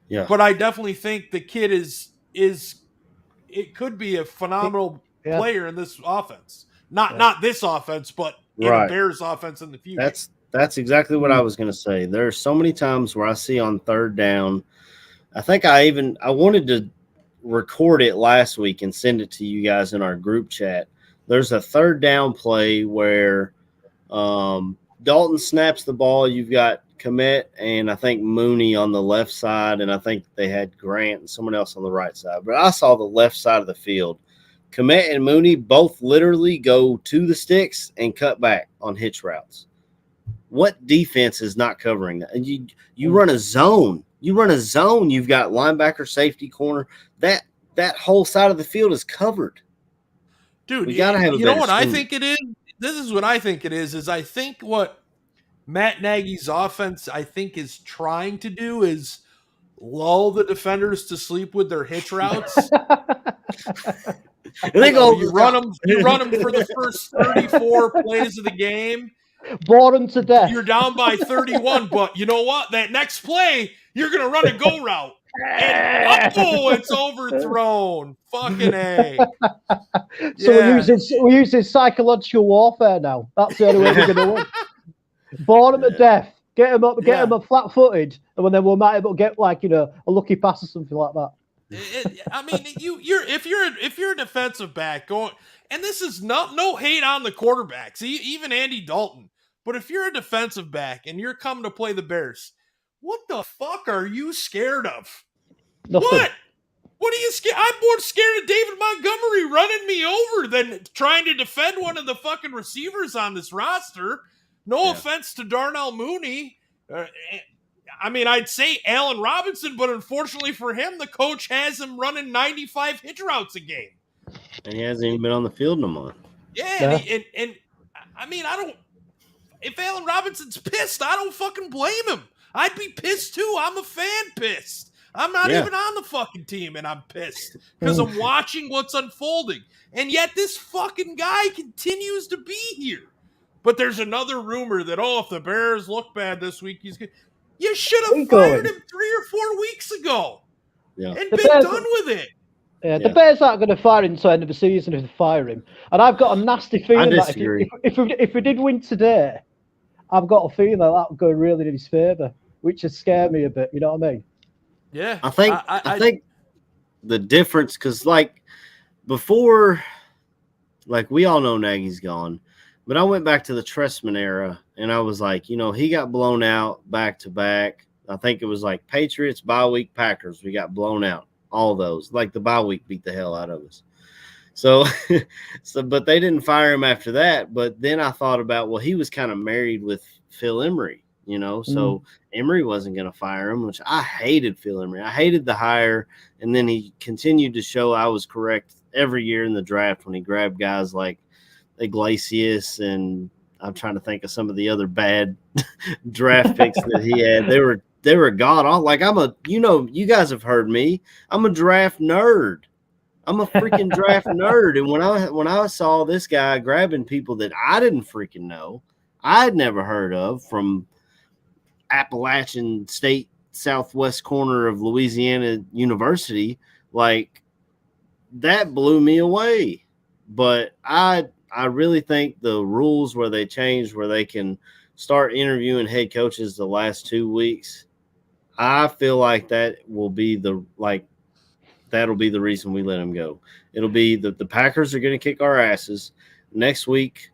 Yeah. But I definitely think the kid is it could be a phenomenal player in this offense. Not this offense, but in a Bears offense in the future. That's exactly what I was going to say. There are so many times where I see on third down. I think I wanted to record it last week and send it to you guys in our group chat. There's a third down play where Dalton snaps the ball. You've got Komet and I think Mooney on the left side, and I think they had Grant and someone else on the right side. But I saw the left side of the field. Komet and Mooney both literally go to the sticks and cut back on hitch routes. What defense is not covering that? And you run a zone. You've got linebacker, safety, corner. That whole side of the field is covered. Dude, we gotta have you know what I think it is? This is what I think it is I think what Matt Nagy's offense, I think, is trying to do is lull the defenders to sleep with their hitch routes. You run them for the first 34 plays of the game. Bore them to death. You're down by 31, but you know what? That next play, you're going to run a go route. And it's overthrown. Fucking A. So we're using psychological warfare now. That's the only way we're going to win. Bore them to death. Get them up flat-footed, and then we might get a lucky pass or something like that. If you're a defensive back going, and this is no hate on the quarterbacks, even Andy Dalton, but if you're a defensive back and you're coming to play the Bears, what the fuck are you scared of? Nothing. What are you scared? I'm more scared of David Montgomery running me over than trying to defend one of the fucking receivers on this roster. No offense to Darnell Mooney. I'd say Allen Robinson, but unfortunately for him, the coach has him running 95 hitch routes a game. And he hasn't even been on the field no more. Yeah. I don't. If Allen Robinson's pissed, I don't fucking blame him. I'd be pissed too. I'm a fan pissed. I'm not Yeah. even on the fucking team, and I'm pissed because I'm watching what's unfolding. And yet this fucking guy continues to be here. But there's another rumor that, if the Bears look bad this week, he's good. You should have fired him 3 or 4 weeks ago and The been Bears- done with it. Yeah, the Bears aren't going to fire him until the end of the season if they fire him. And I've got a nasty feeling that if we did win today, I've got a feeling that would go really in his favour, which would scare me a bit. You know what I mean? Yeah. I think the difference, because like before, like we all know Nagy's gone, but I went back to the Trestman era and I was like, he got blown out back to back. I think it was like Patriots, bye week, Packers. We got blown out. All those, like the bye week beat the hell out of us. So, but they didn't fire him after that. But then I thought about, well, he was kind of married with Phil Emery, so Emery wasn't going to fire him, which I hated Phil Emery. I hated the hire. And then he continued to show I was correct every year in the draft when he grabbed guys like Iglesias, and I'm trying to think of some of the other bad draft picks that he had. They were god awful. Like you guys have heard me. I'm a draft nerd. I'm a freaking draft nerd. And when I saw this guy grabbing people that I didn't freaking know, I'd never heard of, from Appalachian State, southwest corner of Louisiana University, like that blew me away. But I really think the rules where they changed, where they can start interviewing head coaches the last 2 weeks, I feel like that'll be the reason we let him go. It'll be the Packers are going to kick our asses. Next week,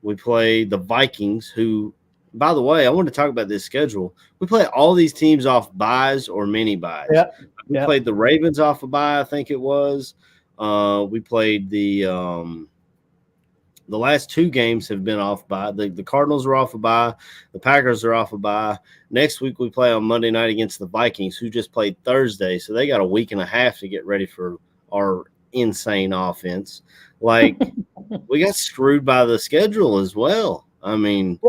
we play the Vikings, who, by the way, I want to talk about this schedule. We play all these teams off buys or mini buys. We played the Ravens off a bye, I think it was. We played the last 2 games have been off bye. The Cardinals are off a bye. The Packers are off a bye. Next week we play on Monday night against the Vikings, who just played Thursday. So they got a week and a half to get ready for our insane offense. Like, we got screwed by the schedule as well. I mean,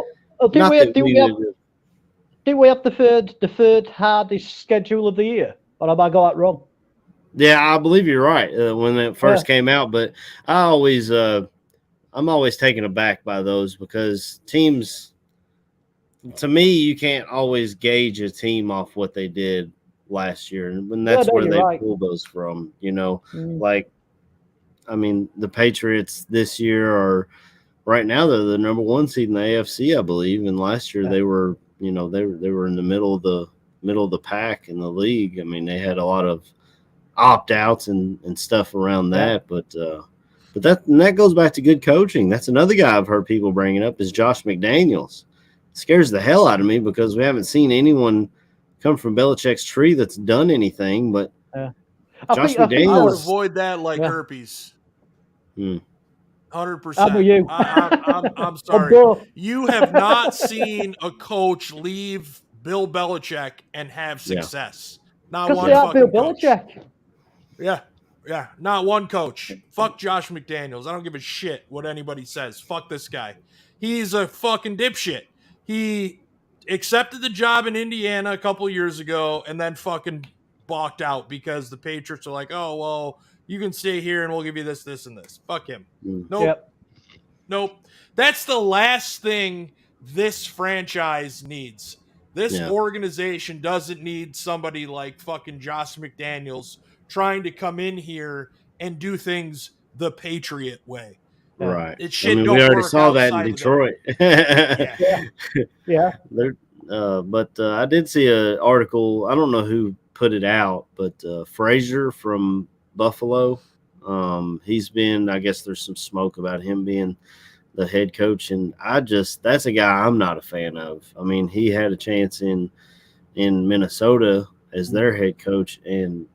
did we have the third hardest schedule of the year? Or have I got that wrong? Yeah, I believe you're right when it first came out. But I'm always taken aback by those, because teams, to me, you can't always gauge a team off what they did last year. And that's where they pull those from, Like, I mean, the Patriots this year are, right now, they're the number 1 seed in the AFC, I believe. And last year they were, they were in the middle of the pack in the league. I mean, they had a lot of opt-outs and stuff around that, but that goes back to good coaching. That's another guy I've heard people bringing up, is Josh McDaniels. It scares the hell out of me, because we haven't seen anyone come from Belichick's tree that's done anything. But Josh McDaniels, I would avoid that like herpes. 100%. I'm sorry. You have not seen a coach leave Bill Belichick and have success. Not one fucking coach. Belichick. Yeah, not one coach. Fuck Josh McDaniels. I don't give a shit what anybody says. Fuck this guy. He's a fucking dipshit. He accepted the job in Indiana a couple years ago and then fucking balked out because the Patriots are like, oh, well, you can stay here and we'll give you this, this, and this. Fuck him. Nope. That's the last thing this franchise needs. This organization doesn't need somebody like fucking Josh McDaniels trying to come in here and do things the Patriot way. Right. It shit we don't already work saw that in Detroit. But I did see an article. I don't know who put it out, but Frazier from Buffalo, he's been, I guess there's some smoke about him being the head coach. And that's a guy I'm not a fan of. I mean, he had a chance in Minnesota as their head coach and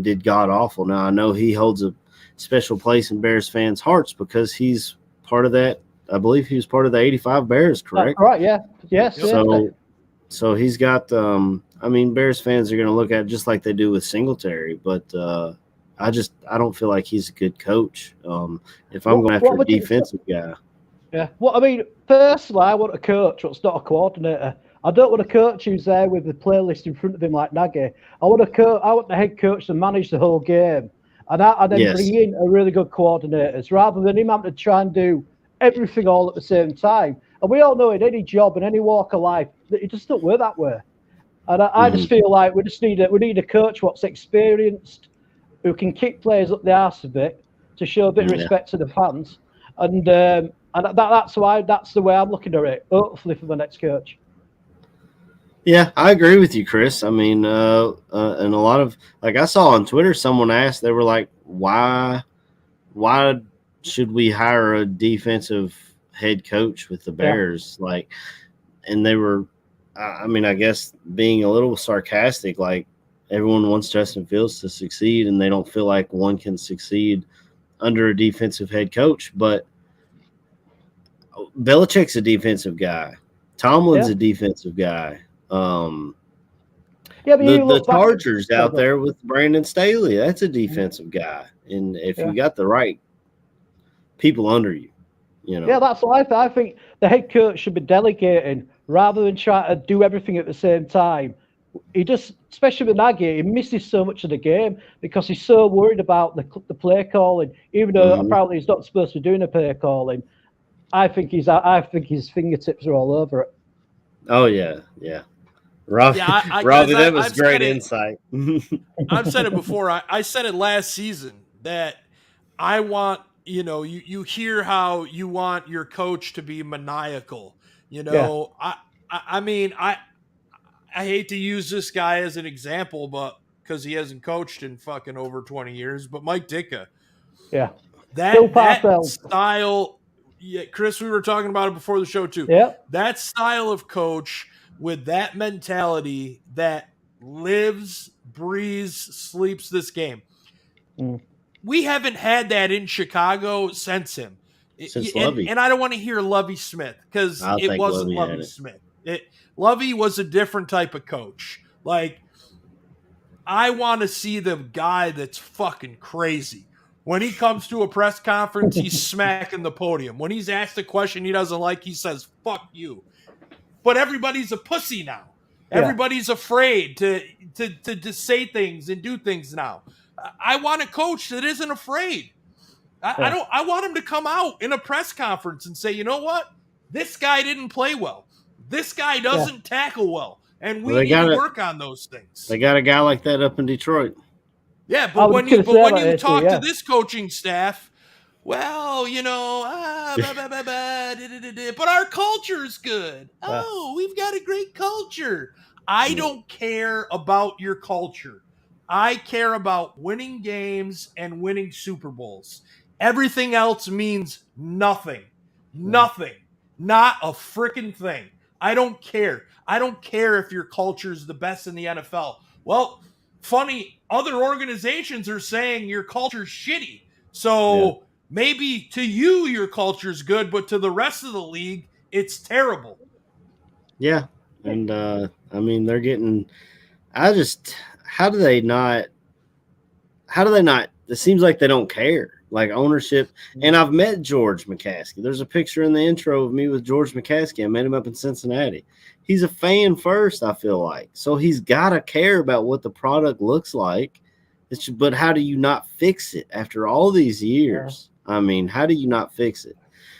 did god awful. Now I know he holds a special place in Bears fans' hearts because he's part of that. I believe he was part of the '85 Bears, correct? Right. Yeah. Yes. So he's got. I mean, Bears fans are going to look at it just like they do with Singletary, but I don't feel like he's a good coach. If I'm going after a defensive guy. Yeah. Well, I mean, personally, I want a coach that's not a coordinator. I don't want a coach who's there with the playlist in front of him like Nagy. I want the head coach to manage the whole game, and then bring in a really good coordinators rather than him having to try and do everything all at the same time. And we all know in any job, in any walk of life, that it just don't work that way. And I just feel like we need a coach what's experienced, who can kick players up the arse a bit to show a bit of respect to the fans. And that's the way I'm looking at it, hopefully, for the next coach. Yeah, I agree with you, Chris. I mean, and a lot of, like, I saw on Twitter, someone asked, they were like, why should we hire a defensive head coach with the Bears? Yeah. Like, and they were, I mean, I guess being a little sarcastic, like, everyone wants Justin Fields to succeed, and they don't feel like one can succeed under a defensive head coach. But Belichick's a defensive guy. Tomlin's a defensive guy. But the Chargers out there with Brandon Staley, that's a defensive guy. And if you got the right people under you, you know. Yeah, that's what I think the head coach should be delegating rather than trying to do everything at the same time. He just, especially with Nagy, he misses so much of the game because he's so worried about the play calling, even though apparently he's not supposed to be doing a play calling. I think his fingertips are all over it. Oh yeah. Robbie, that was great insight. I've said it before. I said it last season that I want, you hear how you want your coach to be maniacal. I mean, I hate to use this guy as an example, but because he hasn't coached in fucking over 20 years, but Mike Ditka. Yeah. That style, Chris, we were talking about it before the show too. Yeah. That style of coach with that mentality that lives, breathes, sleeps this game. We haven't had that in Chicago since him. Since Lovey. And I don't want to hear Lovey Smith because it wasn't Lovey Smith. Lovey was a different type of coach. Like, I want to see the guy that's fucking crazy. When he comes to a press conference, he's smacking the podium. When he's asked a question he doesn't like, he says, fuck you. But everybody's a pussy now. Everybody's afraid to say things and do things now. I want a coach that isn't afraid. I want him to come out in a press conference and say, you know what? This guy didn't play well. This guy doesn't tackle well. And we need to work on those things. They got a guy like that up in Detroit. Yeah, but when you talk to this coaching staff, well, but our culture's good. Oh, we've got a great culture. I don't care about your culture. I care about winning games and winning Super Bowls. Everything else means nothing. Nothing. Not a freaking thing. I don't care. I don't care if your culture is the best in the NFL. Well, funny, other organizations are saying your culture's shitty. So maybe to you, your culture's good, but to the rest of the league, it's terrible. Yeah. And, I mean, they're getting – how do they not – it seems like they don't care. Like ownership. And I've met George McCaskey. There's a picture in the intro of me with George McCaskey. I met him up in Cincinnati. He's a fan first, I feel like. So he's got to care about what the product looks like. But how do you not fix it after all these years? Yeah. I mean, how do you not fix it?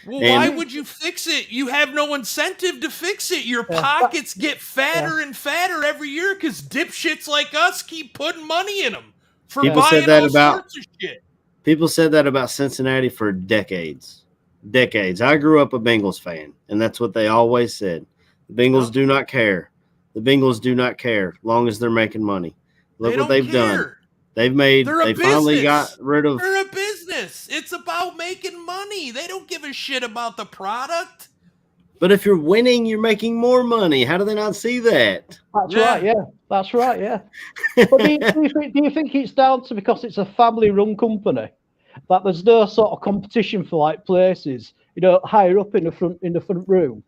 Well, why would you fix it? You have no incentive to fix it. Your pockets get fatter and fatter every year because dipshits like us keep putting money in them for buying all sorts of shit. People said that about Cincinnati for decades. I grew up a Bengals fan, and that's what they always said. The Bengals do not care. The Bengals do not care long as they're making money. Look what they've done. They finally got rid of. They're a business. It's about making money. They don't give a shit about the product. But if you're winning, you're making more money. How do they not see that? That's right, yeah. That's right, yeah. But do you think it's down to because it's a family-run company that there's no sort of competition for like places, higher up in the front room?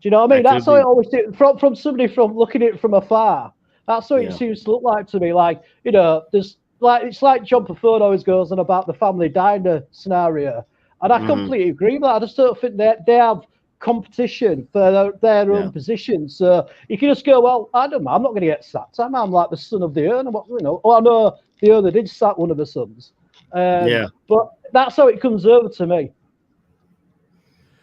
Do you know what I mean? That's how it always seems from somebody from looking at it from afar. That's what it seems to look like to me. Like, there's like it's like John Buffon always goes on about the family diner scenario, and I completely agree with that. I just don't think they have competition for their own position. So you can just go, well, I don't know, I'm not going to get sacked. I'm like the son of the owner. Oh, I know the owner did sack one of the sons. But that's how it comes over to me.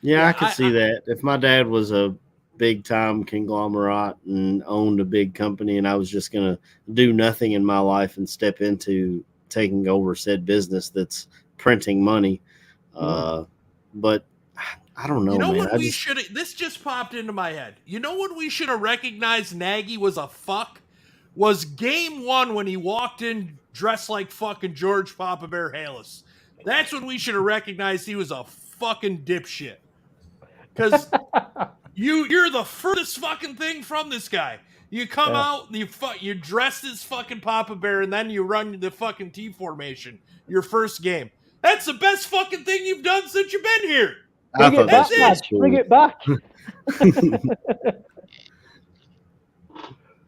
Yeah, I could see that. If my dad was a big-time conglomerate and owned a big company and I was just going to do nothing in my life and step into taking over said business that's printing money. But I don't know, you know man. What we should this just popped into my head. You know what we should have recognized Nagy was a fuck? Was game 1 when he walked in dressed like fucking George Papa Bear Halas. That's when we should have recognized he was a fucking dipshit. Because you're the furthest fucking thing from this guy. You come out, you dress as fucking Papa Bear, and then you run the fucking T formation your first game. That's the best fucking thing you've done since you've been here. Bring it back, Madge. Bring it back.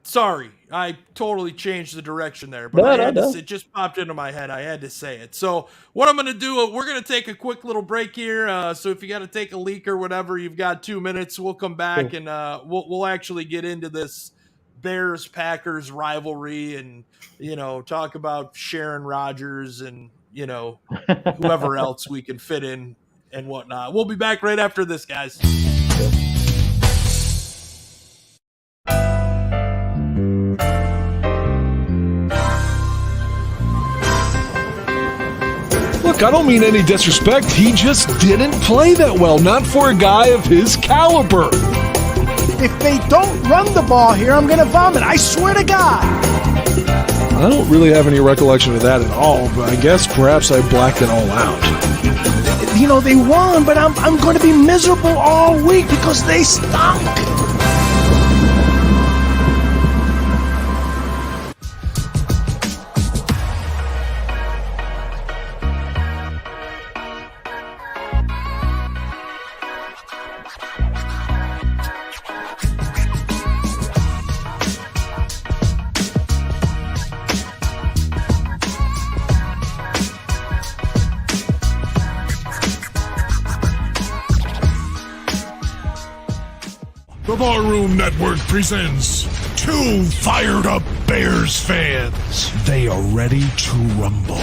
Sorry, I totally changed the direction there, but it just popped into my head. I had to say it. So what I'm going to do, we're going to take a quick little break here. So if you got to take a leak or whatever, you've got 2 minutes. We'll come back and we'll actually get into this Bears-Packers rivalry and, talk about Aaron Rodgers and, whoever else we can fit in and whatnot. We'll be back right after this, guys. Look, I don't mean any disrespect. He just didn't play that well, not for a guy of his caliber. If they don't run the ball here, I'm going to vomit. I swear to God. I don't really have any recollection of that at all, but I guess perhaps I blacked it all out. They won, but I'm going to be miserable all week because they stunk. The Barroom Network presents 2 fired-up Bears fans. They are ready to rumble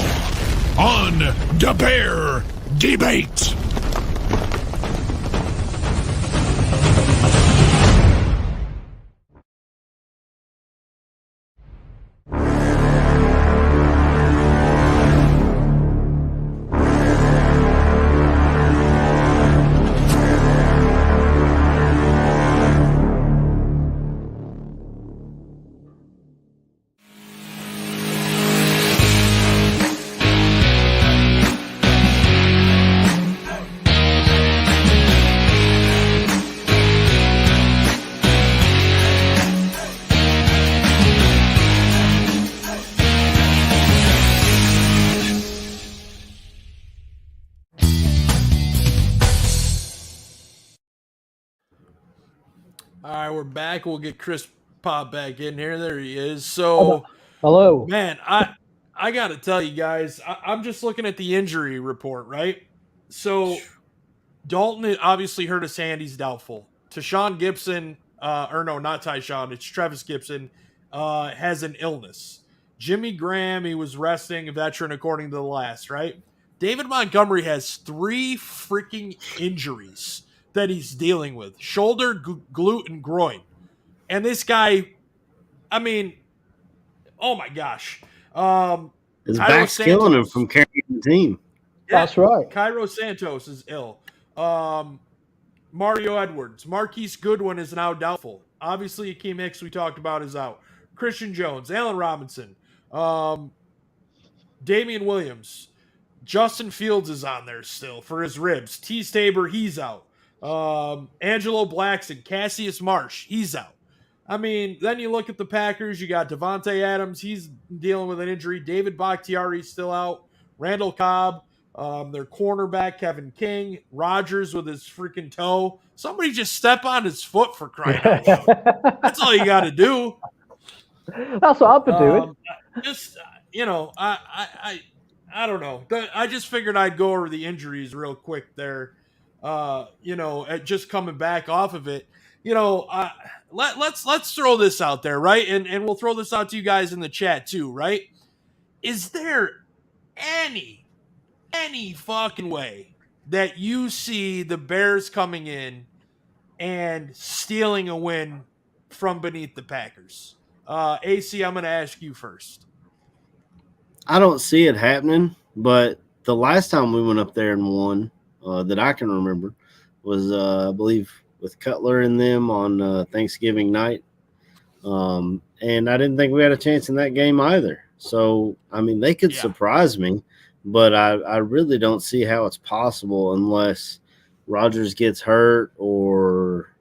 on the Bear Debate. All right, we're back. We'll get Chris Pop back in here. There he is. So, hello, man. I got to tell you guys, I'm just looking at the injury report, right? So, Dalton obviously hurt his hand. He's doubtful. Tyshawn Gibson, or no, not Tyshawn. It's Travis Gibson, has an illness. Jimmy Graham, he was resting, a veteran according to the last, right? David Montgomery has 3 freaking injuries that he's dealing with. Shoulder, glute, and groin. And this guy, I mean, oh my gosh. His back's killing him from carrying the team. Yeah, that's right. Cairo Santos is ill. Mario Edwards. Marquise Goodwin is now doubtful. Obviously, Akiem Hicks, we talked about, is out. Christian Jones, Allen Robinson, Damian Williams. Justin Fields is on there still for his ribs. T. Staber, he's out. Angelo Blackson, Cassius Marsh, he's out. I mean, then you look at the Packers, you got Devontae Adams, he's dealing with an injury. David Bakhtiari's still out. Randall Cobb, their cornerback, Kevin King, Rodgers with his freaking toe. Somebody just step on his foot, for crying out loud. That's all you got to do. That's what I've been doing. Just, I don't know. I just figured I'd go over the injuries real quick there. just coming back off of it. Let's throw this out there, right? And we'll throw this out to you guys in the chat too, right? Is there any fucking way that you see the Bears coming in and stealing a win from beneath the Packers? AC, I'm going to ask you first. I don't see it happening, but the last time we went up there and won that I can remember was, I believe, with Cutler and them on Thanksgiving night. And I didn't think we had a chance in that game either. So, I mean, they could surprise me, but I really don't see how it's possible unless Rodgers gets hurt or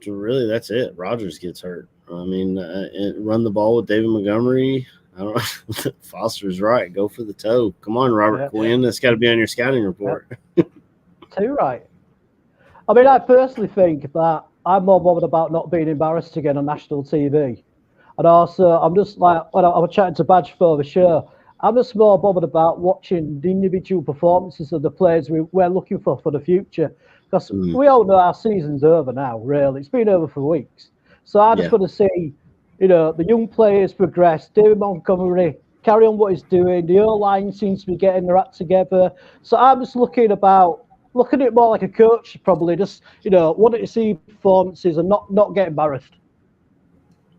really that's it. Rodgers gets hurt. I mean, run the ball with David Montgomery. I don't know. Foster's right. Go for the toe. Come on, Robert Quinn. That's got to be on your scouting report. Too right. I mean, I personally think that I'm more bothered about not being embarrassed again on national TV. And also, I'm just like, when I was chatting to Badge for the show, I'm just more bothered about watching the individual performances of the players we're looking for the future. Because we all know our season's over now, really. It's been over for weeks. So I just want to see, the young players progress. David Montgomery, carry on what he's doing. The O-line seems to be getting their act together. So I'm just looking at it more like a coach, probably. Just, wanting to see performances and not get embarrassed.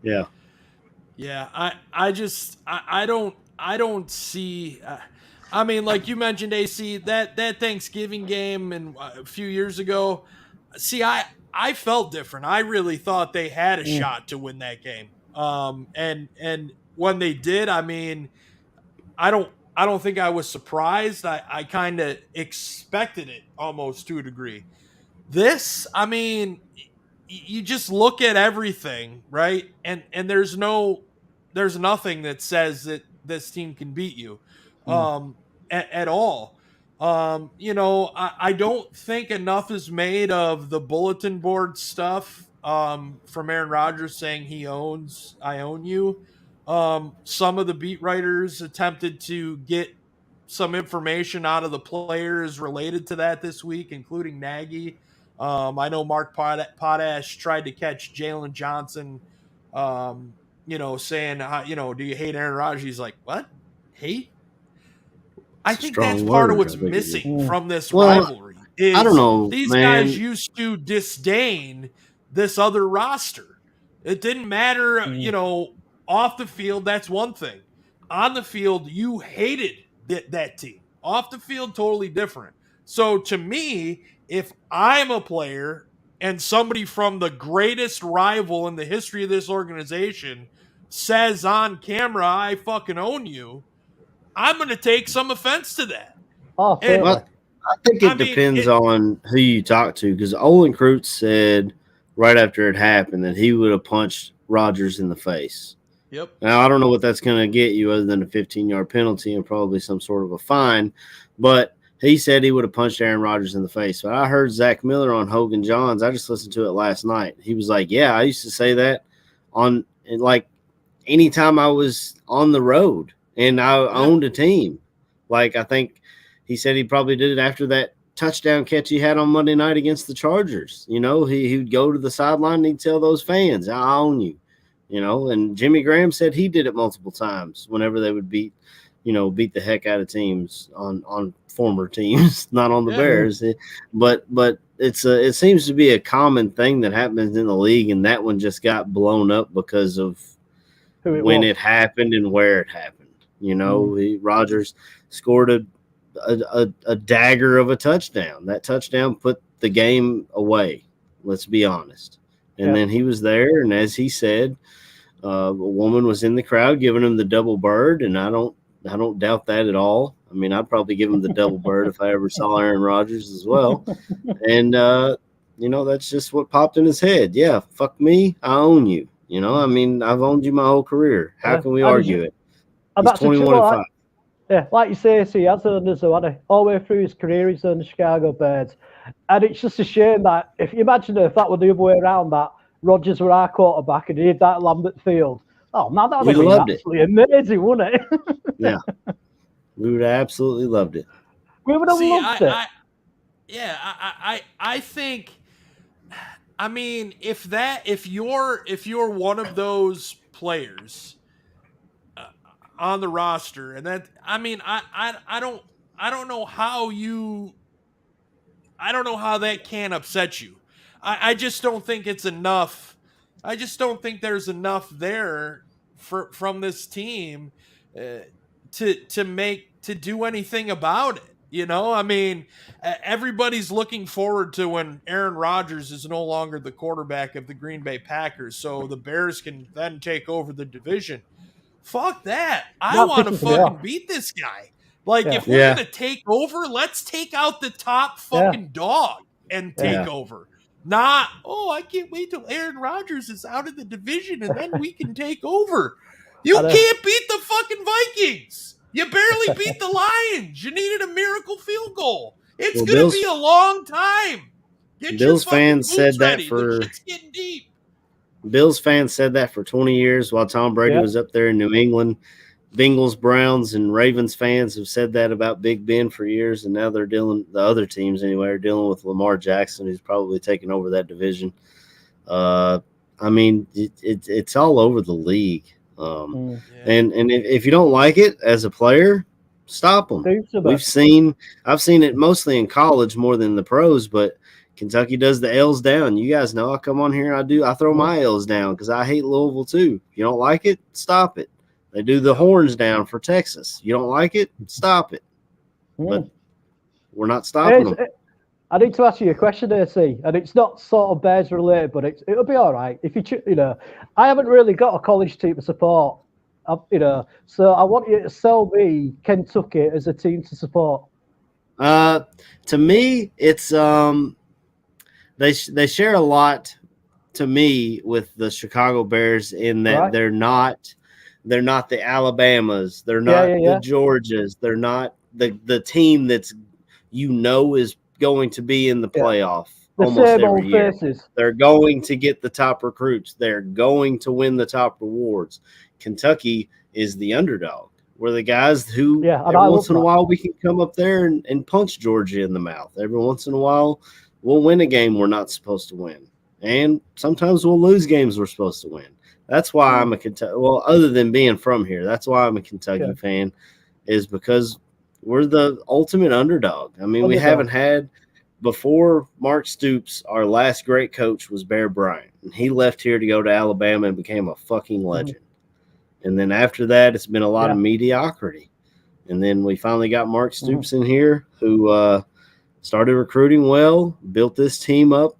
Yeah. Yeah, I don't see. I mean, like you mentioned, AC, that Thanksgiving game and a few years ago. See, I felt different. I really thought they had a shot to win that game. And when they did, I mean, I don't think I was surprised. I kind of expected it almost to a degree. This, I mean, you just look at everything, right? And there's nothing that says that this team can beat you at all. I don't think enough is made of the bulletin board stuff from Aaron Rodgers saying I own you. Some of the beat writers attempted to get some information out of the players related to that this week, including Nagy. I know Mark Potash tried to catch Jalen Johnson, saying, do you hate Aaron Rodgers? He's like, what? Hate? I think that's part of what's missing from this rivalry. I don't know. These guys used to disdain this other roster. It didn't matter, off the field, that's one thing. On the field, you hated that team. Off the field, totally different. So to me, if I'm a player and somebody from the greatest rival in the history of this organization says on camera, I fucking own you, I'm going to take some offense to that. Oh, I think it depends on who you talk to, because Olin Kreutz said right after it happened that he would have punched Rodgers in the face. Yep. Now, I don't know what that's going to get you other than a 15-yard penalty and probably some sort of a fine, but he said he would have punched Aaron Rodgers in the face. But I heard Zach Miller on Hogan Johns. I just listened to it last night. He was like, yeah, I used to say that anytime I was on the road and I owned a team. Like, I think he said he probably did it after that touchdown catch he had on Monday night against the Chargers. He would go to the sideline and he'd tell those fans, I own you. And Jimmy Graham said he did it multiple times whenever they would beat the heck out of teams on former teams, not on the Bears. But it seems to be a common thing that happens in the league, and that one just got blown up because of when it happened and where it happened. Rodgers scored a dagger of a touchdown. That touchdown put the game away, let's be honest. And then he was there, and as he said, a woman was in the crowd giving him the double bird, and I don't doubt that at all. I mean, I'd probably give him the double bird if I ever saw Aaron Rodgers as well. And that's just what popped in his head. Yeah, fuck me, I own you. I mean, I've owned you my whole career. How can we argue it? He's 21-5. Yeah, like you say, he has owned us all the way through his career. He's owned the Chicago Bears. And it's just a shame that if you imagine if that were the other way around, that Rodgers were our quarterback and he did that at Lambert Field. Oh, man, that would have been absolutely amazing, wouldn't it? Yeah. We would have absolutely loved it. We would have loved it. I think. I mean, if you're one of those players on the roster, and that, I mean, I don't know how that can upset you. I just don't think it's enough. I just don't think there's enough there from this team to do anything about it. You know, I mean, everybody's looking forward to when Aaron Rodgers is no longer the quarterback of the Green Bay Packers, so the Bears can then take over the division. Fuck that. I want to fucking beat this guy. Like, if we're going to take over, let's take out the top fucking dog and take over. Not, I can't wait till Aaron Rodgers is out of the division and then we can take over. You can't beat the fucking Vikings. You barely beat the Lions. You needed a miracle field goal. It's going to be a long time. Bills fans said that for getting deep. Bills fans said that for 20 years while Tom Brady was up there in New England. Bengals, Browns, and Ravens fans have said that about Big Ben for years, and now the other teams anyway are dealing with Lamar Jackson, who's probably taking over that division. I mean, it's all over the league. And if you don't like it as a player, stop them. I've seen it mostly in college more than the pros, but Kentucky does the L's down. You guys know I come on here and I throw my L's down because I hate Louisville too. If you don't like it, stop it. They do the horns down for Texas. You don't like it, stop it. But we're not stopping them. I need to ask you a question, AC, and it's not sort of Bears related, but it'll be all right. If I haven't really got a college team to support, so I want you to sell me Kentucky as a team to support. To me, it's they share a lot to me with the Chicago Bears in that they're not the Alabamas, they're not the Georgias, they're not the team that's is going to be in the playoff almost every year. They're going to get the top recruits. They're going to win the top rewards. Kentucky is the underdog. We're the guys who every once in a while we can come up there and punch Georgia in the mouth. Every once in a while we'll win a game we're not supposed to win. And sometimes we'll lose games we're supposed to win. That's why I'm a Kentucky. Well, other than being from here, that's why I'm a Kentucky fan, is because we're the ultimate underdog. I mean, we haven't had before Mark Stoops. Our last great coach was Bear Bryant, and he left here to go to Alabama and became a fucking legend. And then after that, it's been a lot of mediocrity. And then we finally got Mark Stoops in here, who started recruiting well, built this team up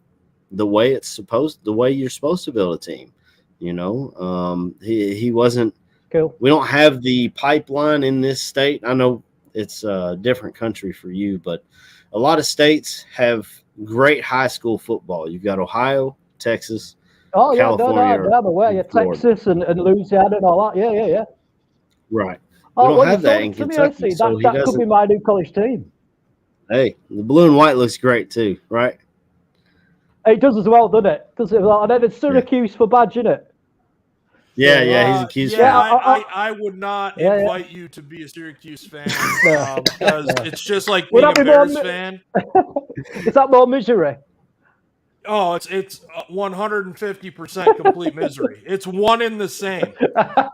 the way you're supposed to build a team. He wasn't cool. We don't have the pipeline in this state. I know it's a different country for you, but a lot of states have great high school football. You've got Ohio, Texas, California, Texas and Louisiana and all that. Yeah. Right. We don't have that in Kentucky. That could be my new college team. Hey, the blue and white looks great too, right? It does as well, doesn't it? And then it's Syracuse for badge, isn't it? Yeah, he's accused. I would not invite you to be a Syracuse fan because it's just like being a Bears fan. Is that more misery? Oh, it's 150% complete misery. It's one in the same.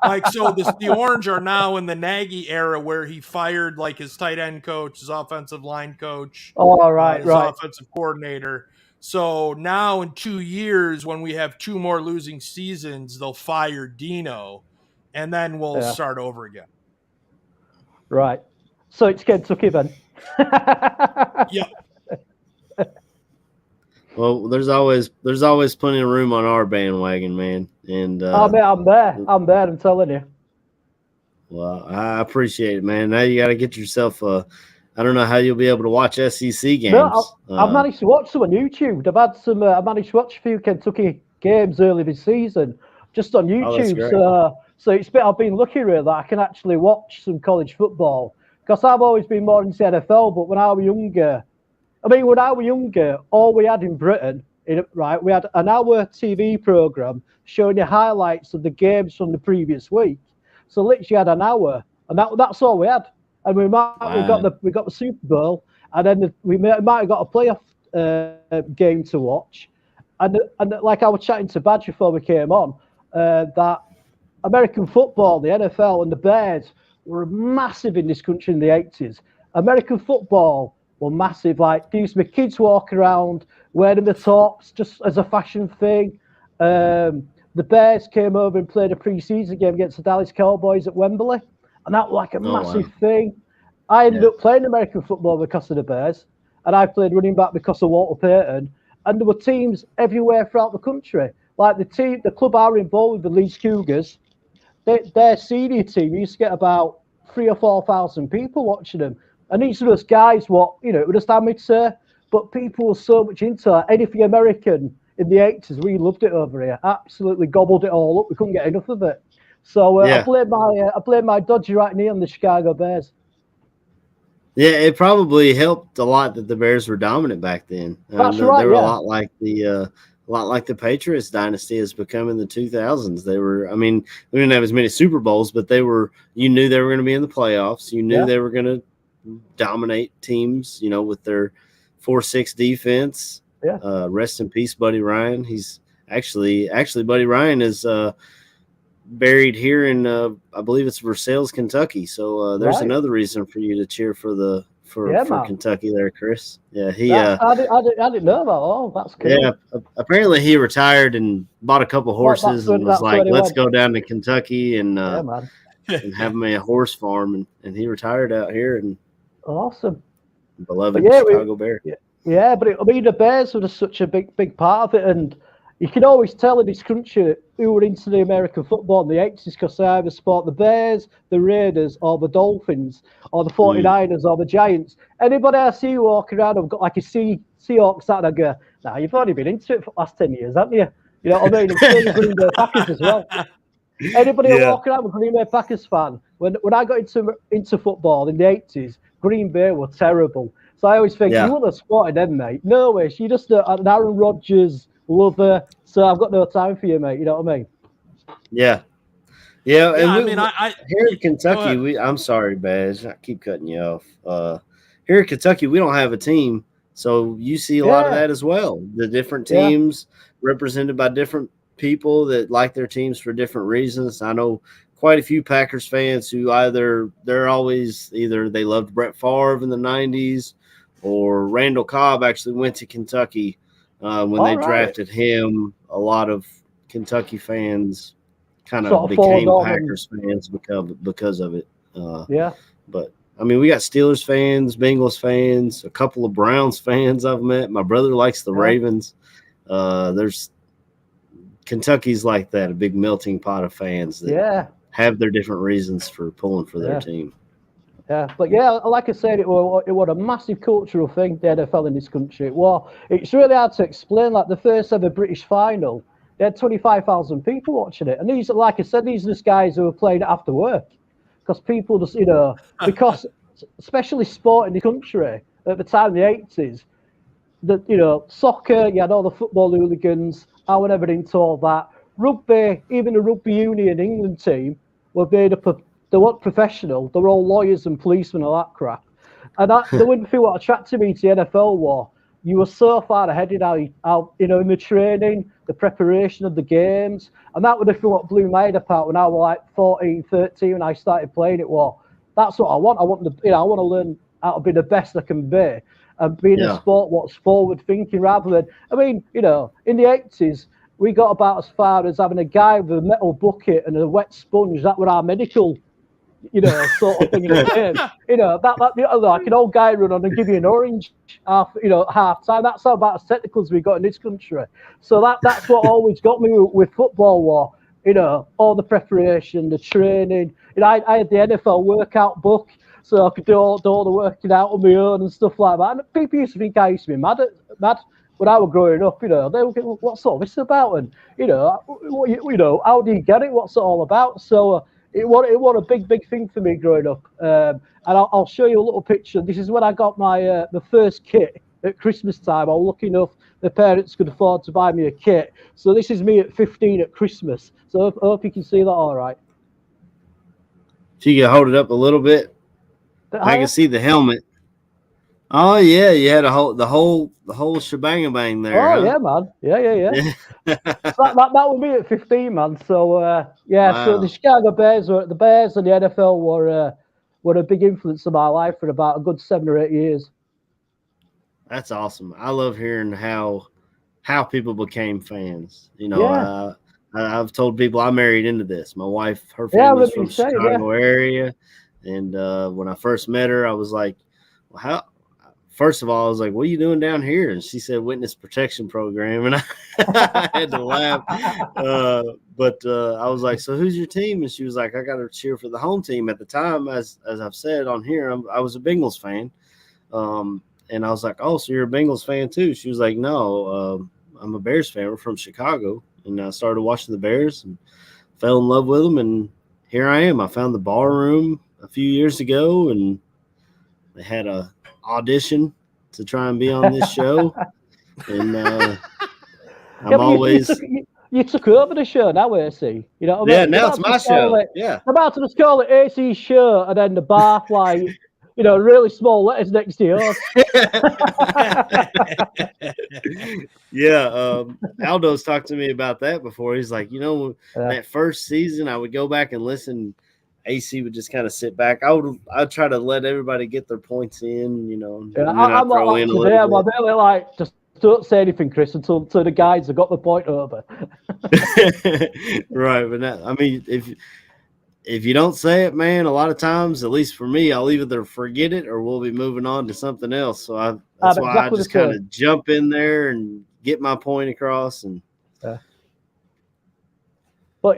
Like, so the Orange are now in the Nagy era where he fired like his tight end coach, his offensive line coach, his offensive coordinator. So now in 2 years, when we have 2 more losing seasons, they'll fire Dino, and then we'll start over again. Right. So it's Kentucky then. Yeah. Well, there's always plenty of room on our bandwagon, man. And I'm there. I'm telling you. Well, I appreciate it, man. Now you got to get yourself I don't know how you'll be able to watch SEC games. No, I've managed to watch some on YouTube. I managed to watch a few Kentucky games early this season, just on YouTube. I've been lucky really that I can actually watch some college football, because I've always been more into NFL. But when I was younger, all we had in Britain, we had an hour TV program showing you highlights of the games from the previous week. So literally had an hour, and that's all we had. and we got the Super Bowl, and then we might have got a playoff game to watch, and like I was chatting to Badge before we came on, that American football, the NFL, and the Bears were massive in this country in the 80s. American football were massive. Like, there used to be kids walking around wearing the tops just as a fashion thing. The Bears came over and played a pre-season game against the Dallas Cowboys at Wembley, and that was like a massive thing. I ended up playing American football because of the Bears, and I played running back because of Walter Payton, and there were teams everywhere throughout the country. Like the club I were involved with, the Leeds Cougars, their senior team used to get about 3,000 or 4,000 people watching them. And these are those guys, it was just amateur, but people were so much into it. Anything American in the 80s, we loved it over here. Absolutely gobbled it all up. We couldn't get enough of it. So I blame my dodgy right knee on the Chicago Bears. Yeah, it probably helped a lot that the Bears were dominant back then. That's right. They were a lot like the Patriots dynasty has become in the 2000s. They were, we didn't have as many Super Bowls, but you knew they were going to be in the playoffs. You knew they were going to dominate teams, with their 4-6 defense. Yeah. Rest in peace, Buddy Ryan. He's actually Buddy Ryan is buried here in I believe it's Versailles, Kentucky. So there's another reason for you to cheer for Kentucky there, Chris. Yeah, I didn't know about all. That's cool. Yeah, apparently he retired and bought a couple horses and was like, let's go down to Kentucky and and have me a horse farm, and he retired out here. And awesome, beloved Chicago Bear. Yeah, but the Bears were just such a big part of it, and you can always tell in this country who were into the American football in the 80s because they either support the Bears, the Raiders, or the Dolphins, or the 49ers, or the Giants. Anybody I see walking around, I've got like a Seahawks hat, and I go, nah, you've already been into it for the last 10 years, haven't you? You know what I mean? I'm still Green Bay Packers as well. Anybody walking around with Green Bay Packers fan, when I got into football in the 80s, Green Bay were terrible. So I always think, you wouldn't have spotted them, mate. No way. You're just an Aaron Rodgers lover. So I've got no time for you, mate. You know what I mean? Yeah. Yeah. And here in Kentucky, I'm sorry, Baz. I keep cutting you off. Here in Kentucky, we don't have a team. So you see a lot of that as well. The different teams represented by different people that like their teams for different reasons. I know quite a few Packers fans who they loved Brett Favre in the 90s, or Randall Cobb actually went to Kentucky when they drafted him. A lot of Kentucky fans kind of became Packers fans because of it. But we got Steelers fans, Bengals fans, a couple of Browns fans I've met. My brother likes the Ravens. There's Kentucky's like that, a big melting pot of fans that have their different reasons for pulling for their team. Yeah, but like I said, it was a massive cultural thing, the NFL in this country. It's really hard to explain. Like the first ever British final, they had 25,000 people watching it. And these, like I said, these are just guys who were playing it after work. Because people just, because especially sport in the country at the time in the 80s, soccer, you had all the football hooligans, I was never into all that. Rugby, even the rugby union England team, were made up of, they weren't professional, they were all lawyers and policemen and all that crap. And the one thing what attracted me to the NFL was you were so far ahead in how in the training, the preparation of the games. And that was the thing what blew my head apart when I was like 14, 13 when I started playing it. That's what I want. I want to learn how to be the best I can be. And being a sport what's forward thinking rather than, in the 80s, we got about as far as having a guy with a metal bucket and a wet sponge. That were our medical, sort of thing in the game. That like an old guy run on and give you an orange half time. That's about as technical as we got in this country. So that's what always got me with football all the preparation, the training. I had the NFL workout book, so I could do all the working out on my own and stuff like that. And people used to think I used to be mad when I was growing up. They were going, what's all this about? And how do you get it? What's it all about? So it was a big thing for me growing up. And I'll show you a little picture. This is when I got my the first kit at Christmas time. I was lucky enough the parents could afford to buy me a kit. So this is me at 15 at Christmas. So I hope you can see that all right. So you can hold it up a little bit. I can see the helmet. Oh yeah, you had the whole shebang bang there. Oh huh? yeah, man. Yeah. So that was me at 15, man. So so the Wow. Chicago Bears and the NFL were a big influence on my life for about a good 7 or 8 years. That's awesome. I love hearing how people became fans. I've told people I married into this. My wife, her Yeah, I family's remember you from saying, Chicago area, and when I first met her, I was like, well, how? First of all, I was like, "What are you doing down here?" And she said, "Witness protection program," and I had to laugh. But I was like, "So who's your team?" And she was like, "I got to cheer for the home team." At the time, as I've said on here, I was a Bengals fan. And I was like, "Oh, so you're a Bengals fan too?" She was like, "No, I'm a Bears fan. We're from Chicago." And I started watching the Bears and fell in love with them. And here I am. I found the ballroom a few years ago, and they had a audition to try and be on this show. And I'm Yeah, but always you took over the show now, AC. You know what I yeah. mean? Now it's my show. Yeah. They're about to just call it AC's show and then the Barfly, really small letters next to yours. Yeah, Aldo's talked to me about that before. He's like, that first season, I would go back and listen. AC would just kind of sit back. I'd try to let everybody get their points in, and then I'm I'd throw like in a today. I'm little bit. really like, just don't say anything, Chris, until the guys have got the point over. Right, but I mean, if you don't say it, man, a lot of times, at least for me, I'll either forget it or we'll be moving on to something else. So that's why I just kind of jump in there and get my point across. And but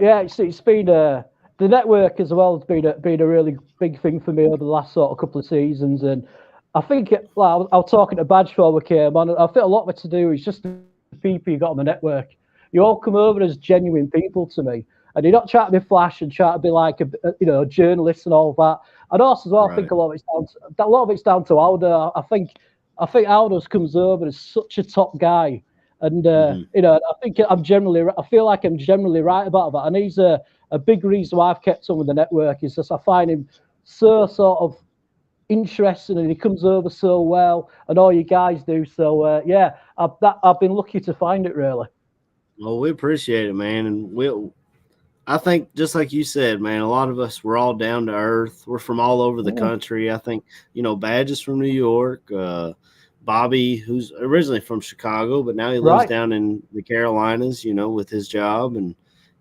yeah, it's been the network as well has been a really big thing for me over the last sort of couple of seasons. And I think I was talking to Badge before we came on. I think a lot of it to do is just the people you got on the network. You all come over as genuine people to me. And you're not trying to be flash and trying to be like a journalist and all that. And also as well, right. I think a lot of it's down to Aldo. I think Aldo's comes over as such a top guy, and I feel like I'm generally right about that. And he's a big reason why I've kept him with the network. Is just I find him so sort of interesting, and he comes over so well, and all you guys do. So I've been lucky to find it really. Well, we appreciate it, man, and I think just like you said, man, a lot of us, we're all down to earth. We're from all over the country. I think, Badge is from New York. Bobby, who's originally from Chicago, but now he lives down in the Carolinas, with his job, and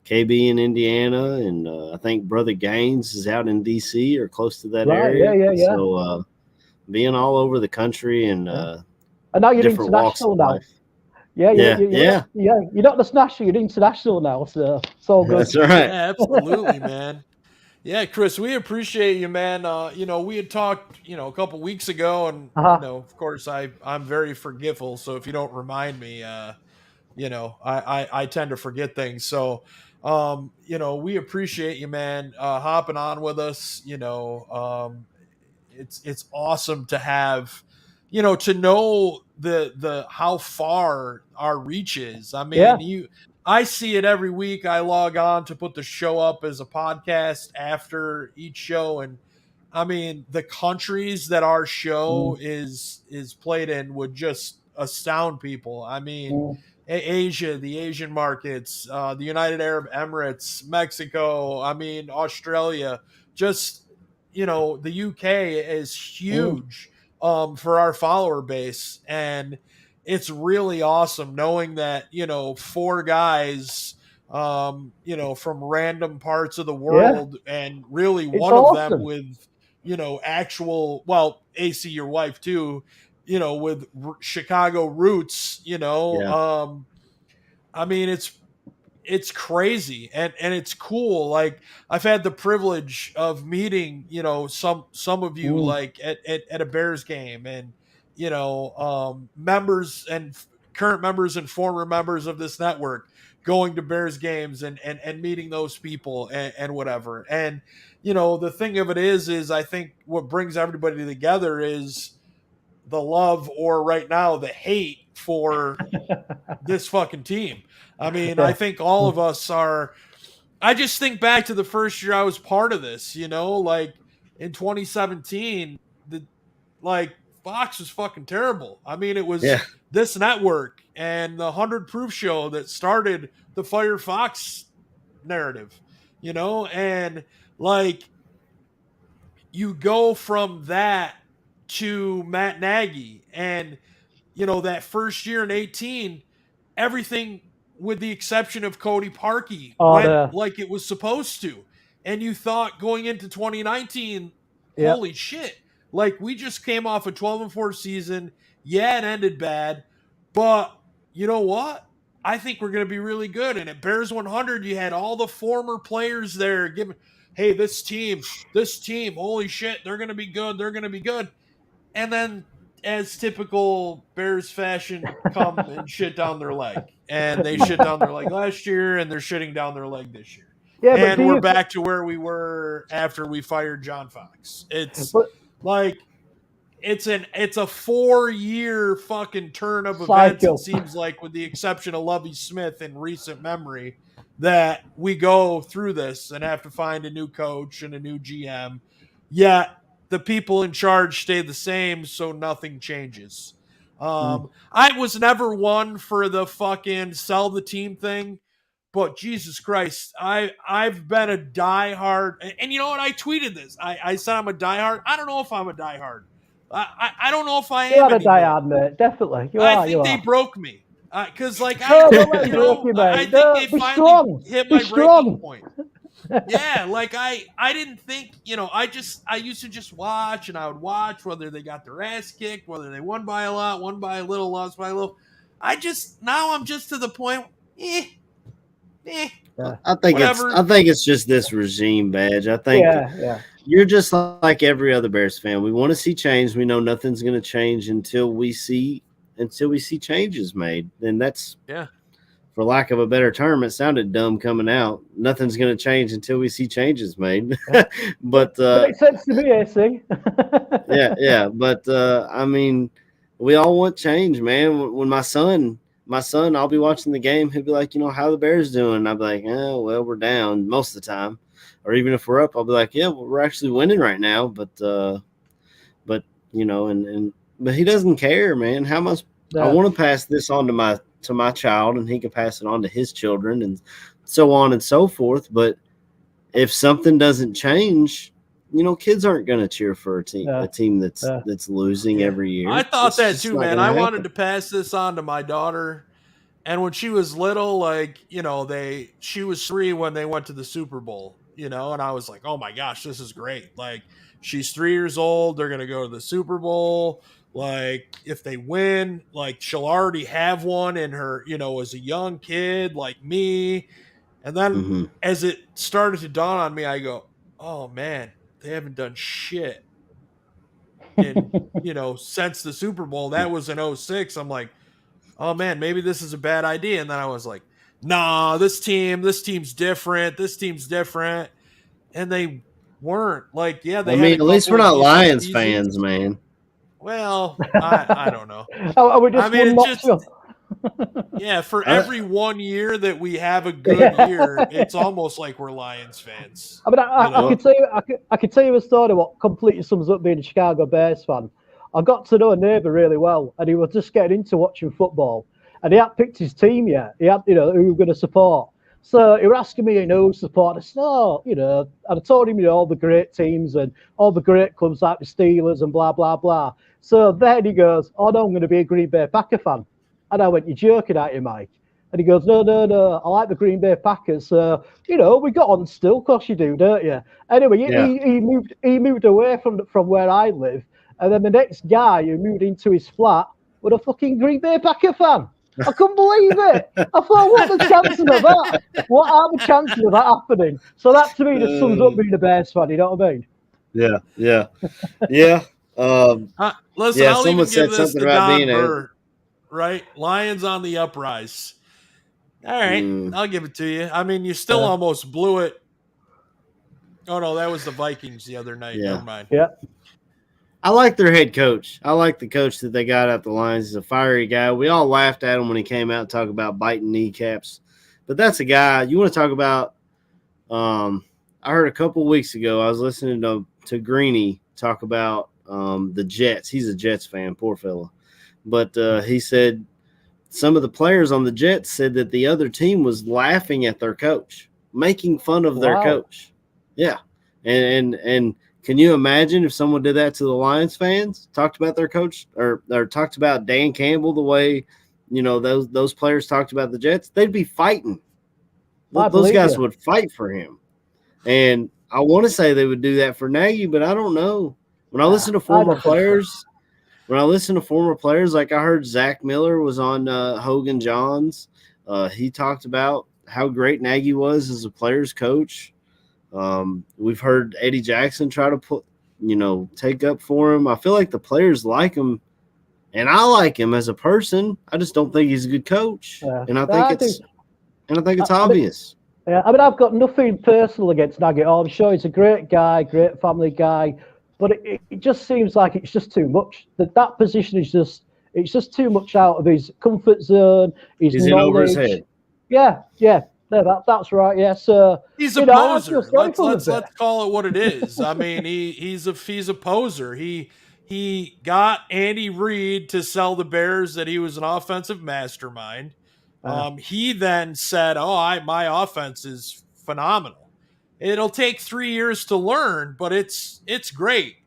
KB in Indiana. And I think Brother Gaines is out in D.C. or close to that area. Yeah. So being all over the country and now you're international now. Life. Yeah. You're not just national, you're international now, so it's all good. That's right. Yeah, absolutely, man. Yeah, Chris, we appreciate you, man. We had talked, a couple weeks ago, and of course, I'm very forgetful. So if you don't remind me, I tend to forget things. So, we appreciate you, man, hopping on with us. It's awesome to have. To know the how far our reach is. I mean, I see it every week. I log on to put the show up as a podcast after each show, and I mean the countries that our show is played in would just astound people. I mean, Asia, the Asian markets, the United Arab Emirates, Mexico. I mean, Australia. Just the UK is huge. For our follower base, and it's really awesome knowing that 4 guys from random parts of the world, and really one of them with actual, well, AC, your wife too, with Chicago roots. I mean, it's crazy and it's cool. Like I've had the privilege of meeting, some of you like at a Bears game, and members and current members and former members of this network going to Bears games and meeting those people and whatever. And the thing of it is I think what brings everybody together is the love, or right now the hate, for this fucking team. I mean, I think all of us are. I just think back to the first year I was part of this, like in 2017, Fox was fucking terrible. I mean, it was Yeah. this network and the 100 Proof show that started the Fire Fox narrative, and like you go from that to Matt Nagy and that first year in 18, everything with the exception of Cody Parkey went like it was supposed to. And you thought going into 2019, holy shit, like we just came off a 12-4 season. Yeah, it ended bad, but you know what? I think we're going to be really good. And at Bears 100, you had all the former players there giving, hey, this team, holy shit, they're going to be good. They're going to be good. And then, as typical Bears fashion, come and shit down their leg. And they shit down their leg last year, and they're shitting down their leg this year. Yeah, and we're back to where we were after we fired John Fox. It's it's a 4-year fucking turn of events, it seems like, with the exception of Lovie Smith in recent memory, that we go through this and have to find a new coach and a new GM. Yet the people in charge stay the same, so nothing changes. I was never one for the fucking sell the team thing. But Jesus Christ, I've been a diehard, and you know what? I tweeted this. I said I'm a diehard. I don't know if I'm a diehard. I don't know if I am. You're a diehard, mate. Definitely. I think they broke me because, like, I think they finally hit my breaking point. Yeah, like I didn't think, I used to just watch, and I would watch whether they got their ass kicked, whether they won by a lot, won by a little, lost by a little. I'm just to the point. I think it's just this regime badge. I think you're just like every other Bears fan. We want to see change. We know nothing's going to change until we see changes made. And that's for lack of a better term, it sounded dumb coming out. Nothing's going to change until we see changes made. But makes sense to me, AC. But I mean, we all want change, man. When my son, I'll be watching the game. He'll be like, how the Bears doing? And I'll be like, oh, well, we're down most of the time. Or even if we're up, I'll be like, yeah, well, we're actually winning right now. But he doesn't care, man. How much I want to pass this on to my child, and he can pass it on to his children, and so on and so forth. But if something doesn't change, kids aren't going to cheer for a team that's losing every year. I thought that too, man. I wanted to pass this on to my daughter. And when she was little, she was 3 when they went to the Super Bowl, and I was like, oh my gosh, this is great. Like, she's 3 years old. They're going to go to the Super Bowl. Like, if they win, like, she'll already have one in her, as a young kid like me. And then as it started to dawn on me, I go, oh man, they haven't done shit in, since the Super Bowl. That was in 2006. I'm like, oh man, maybe this is a bad idea. And then I was like, nah, this team's different. This team's different. And they weren't. Like, yeah, they at least we're not Lions fans, man. Well, I don't know. For every 1 year that we have a good year, it's almost like we're Lions fans. I mean, I could tell you a story what completely sums up being a Chicago Bears fan. I got to know a neighbour really well, and he was just getting into watching football, and he hadn't picked his team yet. He had, who he was going to support. So he was asking me, who support. I said, and I told him, all the great teams and all the great clubs like the Steelers and blah, blah, blah. So then he goes, oh, no, I'm going to be a Green Bay Packer fan. And I went, you're joking, aren't you, Mike? And he goes, no, I like the Green Bay Packers. So, we got on still, of course you do, don't you? Anyway, he moved away from where I live. And then the next guy who moved into his flat was a fucking Green Bay Packer fan. I couldn't believe it. I thought, what are the chances of that? What are the chances of that happening? So that to me just sums up being a Bears fan, you know what I mean? Yeah. Listen, I'll even give this to Don Burr, right? Lions on the uprise. All right, I'll give it to you. I mean, you still almost blew it. Oh, no, that was the Vikings the other night. Yeah. Never mind. Yeah. I like their head coach. I like the coach that they got at the Lions. He's a fiery guy. We all laughed at him when he came out and talked about biting kneecaps. But that's a guy you want to talk about. I heard a couple weeks ago, I was listening to Greeny talk about the Jets. He's a Jets fan, poor fella. But he said some of the players on the Jets said that the other team was laughing at their coach, making fun of their coach. Yeah. And can you imagine if someone did that to the Lions fans, talked about their coach or talked about Dan Campbell the way, those players talked about the Jets? They'd be fighting. Those guys would fight for him. And I want to say they would do that for Nagy, but I don't know. When I listen to former players, like I heard Zach Miller was on Hogan Johns. He talked about how great Nagy was as a player's coach. We've heard Eddie Jackson try to take up for him. I feel like the players like him, and I like him as a person. I just don't think he's a good coach, and I think it's obvious. I mean, I've got nothing personal against Nagy. I'm sure he's a great guy, great family guy, but it just seems like it's just too much. That position is just too much out of his comfort zone. He's in over his head. Yeah. No, that's right. Yeah, so he's a poser. Let's call it what it is. I mean, he's a poser. He got Andy Reid to sell the Bears that he was an offensive mastermind. He then said, my offense is phenomenal. It'll take 3 years to learn, but it's great,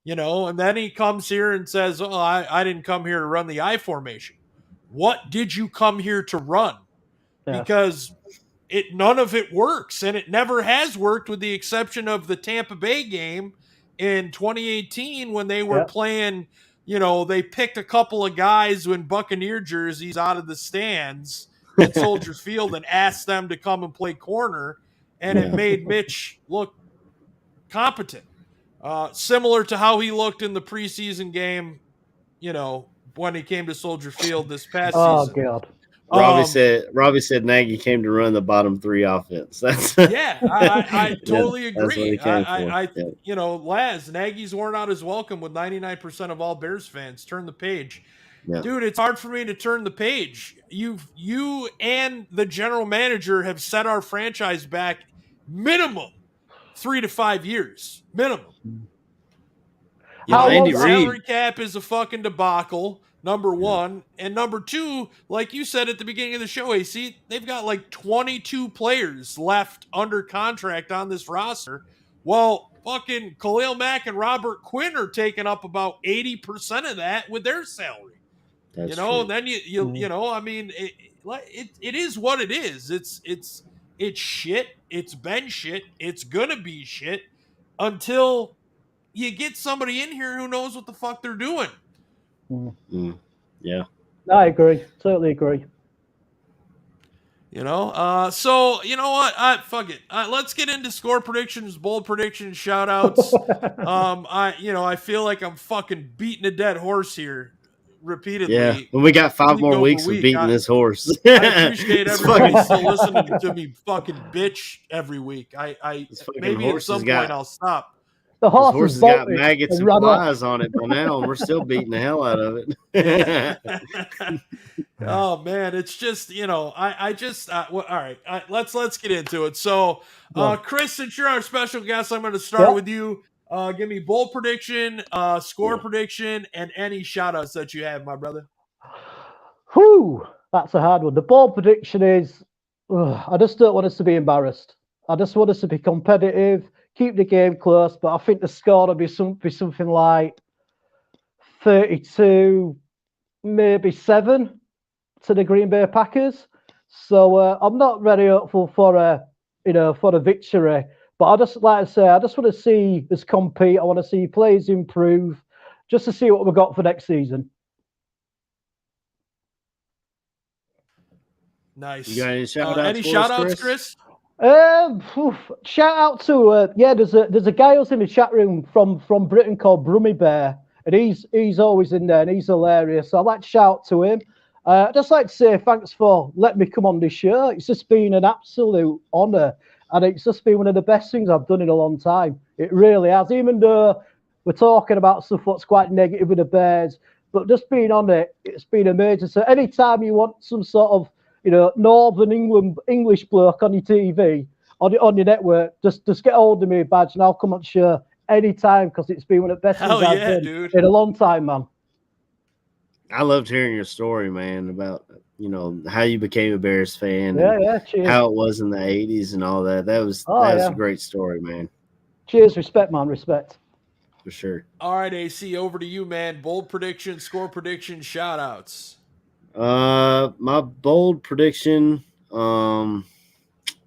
and then he comes here and says, I didn't come here to run the I formation. What did you come here to run? Because none of it works, and it never has worked with the exception of the Tampa Bay game in 2018 when they were playing, they picked a couple of guys in Buccaneer jerseys out of the stands at Soldier Field and asked them to come and play corner, and it made Mitch look competent. Similar to how he looked in the preseason game, when he came to Soldier Field this past season. Oh, God. Robbie said Nagy came to run the bottom three offense. I totally agree. Laz, Nagy's worn out his welcome with 99% of all Bears fans. Turn the page. Yeah. Dude, it's hard for me to turn the page. You and the general manager have set our franchise back minimum 3 to 5 years. Minimum. Andy Reid. Salary cap is a fucking debacle. Number one. And number two, like you said at the beginning of the show, AC, they've got like 22 players left under contract on this roster. Well, fucking Khalil Mack and Robert Quinn are taking up about 80% of that with their salary. That's true. And then I mean, it is what it is. It's shit. It's been shit. It's gonna be shit until you get somebody in here who knows what the fuck they're doing. Yeah, I agree. Totally agree. So you know what? Fuck it. Let's get into score predictions, bold predictions, shout outs. I feel like I'm fucking beating a dead horse here repeatedly. Yeah, when we got 5 more weeks of beating this horse. I appreciate everybody still listening to me fucking bitch every week. I maybe at some point I'll stop. The horse has got maggots and flies on it by now, and we're still beating the hell out of it. Oh man, it's just all right. Let's get into it. So, Chris, since you're our special guest, I'm going to start with you. Give me bold prediction, score prediction, and any shout outs that you have, my brother. Whew, that's a hard one. The bold prediction is, I just don't want us to be embarrassed. I just want us to be competitive. Keep the game close, but I think the score will be something like 32, maybe 7 to the Green Bay Packers. So I'm not very hopeful for a victory, but I just want to see us compete. I want to see players improve, just to see what we've got for next season. Nice. You got any shout outs? Any shout outs, Chris? Shout out to there's a guy who's in the chat room from Britain called Brummy Bear, and he's always in there and he's hilarious. So I'd like to shout out to him. I'd just like to say thanks for letting me come on this show. It's just been an absolute honour, and it's just been one of the best things I've done in a long time. It really has, even though we're talking about stuff what's quite negative with the Bears, but just being on it, it's been amazing. So anytime you want some sort of Northern England English bloke on your TV, on your network, just get hold of me, Badge, and I'll come on the show anytime because it's been one of the best Hell things I've yeah, done dude. in a long time, man. I loved hearing your story, man, about how you became a Bears fan Yeah, and yeah. Cheers. how it was in the '80s and all that. That was yeah. a great story, man, Cheers, respect, man, respect. for sure. All right, AC, over to you, man. Bold prediction, score prediction, shout outs. My bold prediction, man,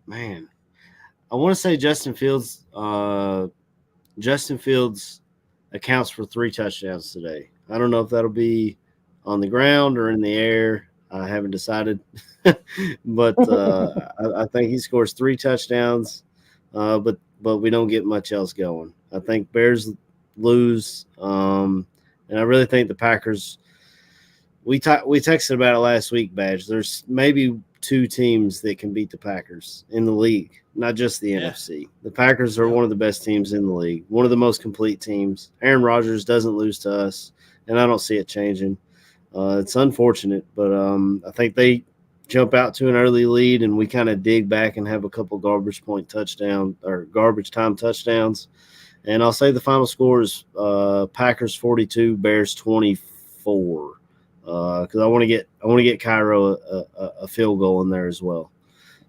I want to say Justin Fields. Justin Fields accounts for 3 touchdowns today. I don't know if that'll be on the ground or in the air. I haven't decided, but I think he scores 3 touchdowns. But we don't get much else going. I think Bears lose, and I really think the Packers. We texted about it last week, Badge. There's maybe 2 teams that can beat the Packers in the league, not just the NFC. The Packers are one of the best teams in the league, one of the most complete teams. Aaron Rodgers doesn't lose to us, and I don't see it changing. It's unfortunate, but I think they jump out to an early lead, and we kind of dig back and have a couple garbage time touchdowns. And I'll say the final score is Packers 42, Bears 24. Because I want to get Cairo a field goal in there as well.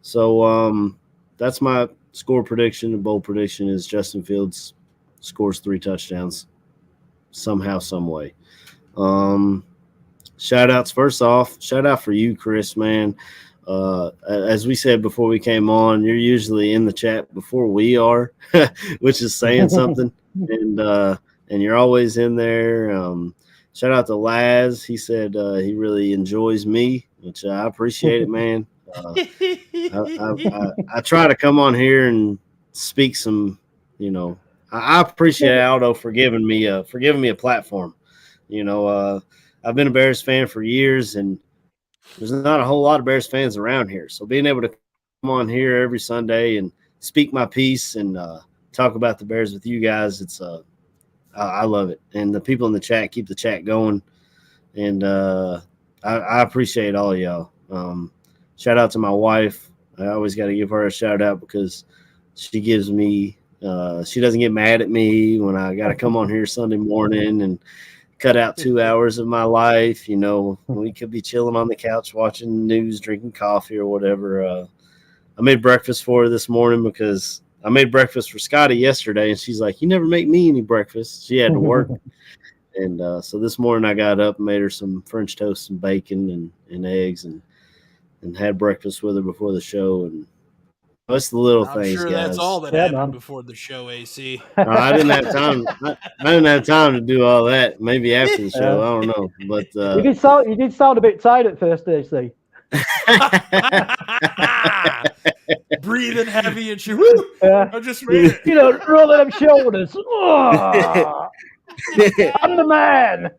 So that's my score prediction. The bold prediction is Justin Fields scores 3 touchdowns somehow, some way. Shout outs. First off, shout out for you, Chris, man. As we said before we came on, you're usually in the chat before we are, which is saying something. And you're always in there. Shout out to Laz. He said he really enjoys me, which I appreciate it, man. I try to come on here and speak some, I appreciate Aldo for giving me a platform. I've been a Bears fan for years, and there's not a whole lot of Bears fans around here. So being able to come on here every Sunday and speak my piece and talk about the Bears with you guys, it's I love it. And the people in the chat keep the chat going. And I appreciate all of y'all. Shout out to my wife. I always got to give her a shout out because she gives me she doesn't get mad at me when I got to come on here Sunday morning and cut out 2 hours of my life. We could be chilling on the couch watching the news, drinking coffee or whatever. I made breakfast for her this morning because I made breakfast for Scotty yesterday, and she's like, "You never make me any breakfast." She had to work. And so this morning I got up and made her some French toast and bacon and eggs and had breakfast with her before the show. And that's the little I'm things, sure guys. that's all that happened before the show, AC. No, I didn't have time. I didn't have time to do all that. Maybe after the show, I don't know. But you did sound a bit tired at first, AC. Breathing heavy and shit. I just made it. Rolling them shoulders. Oh, I'm the man.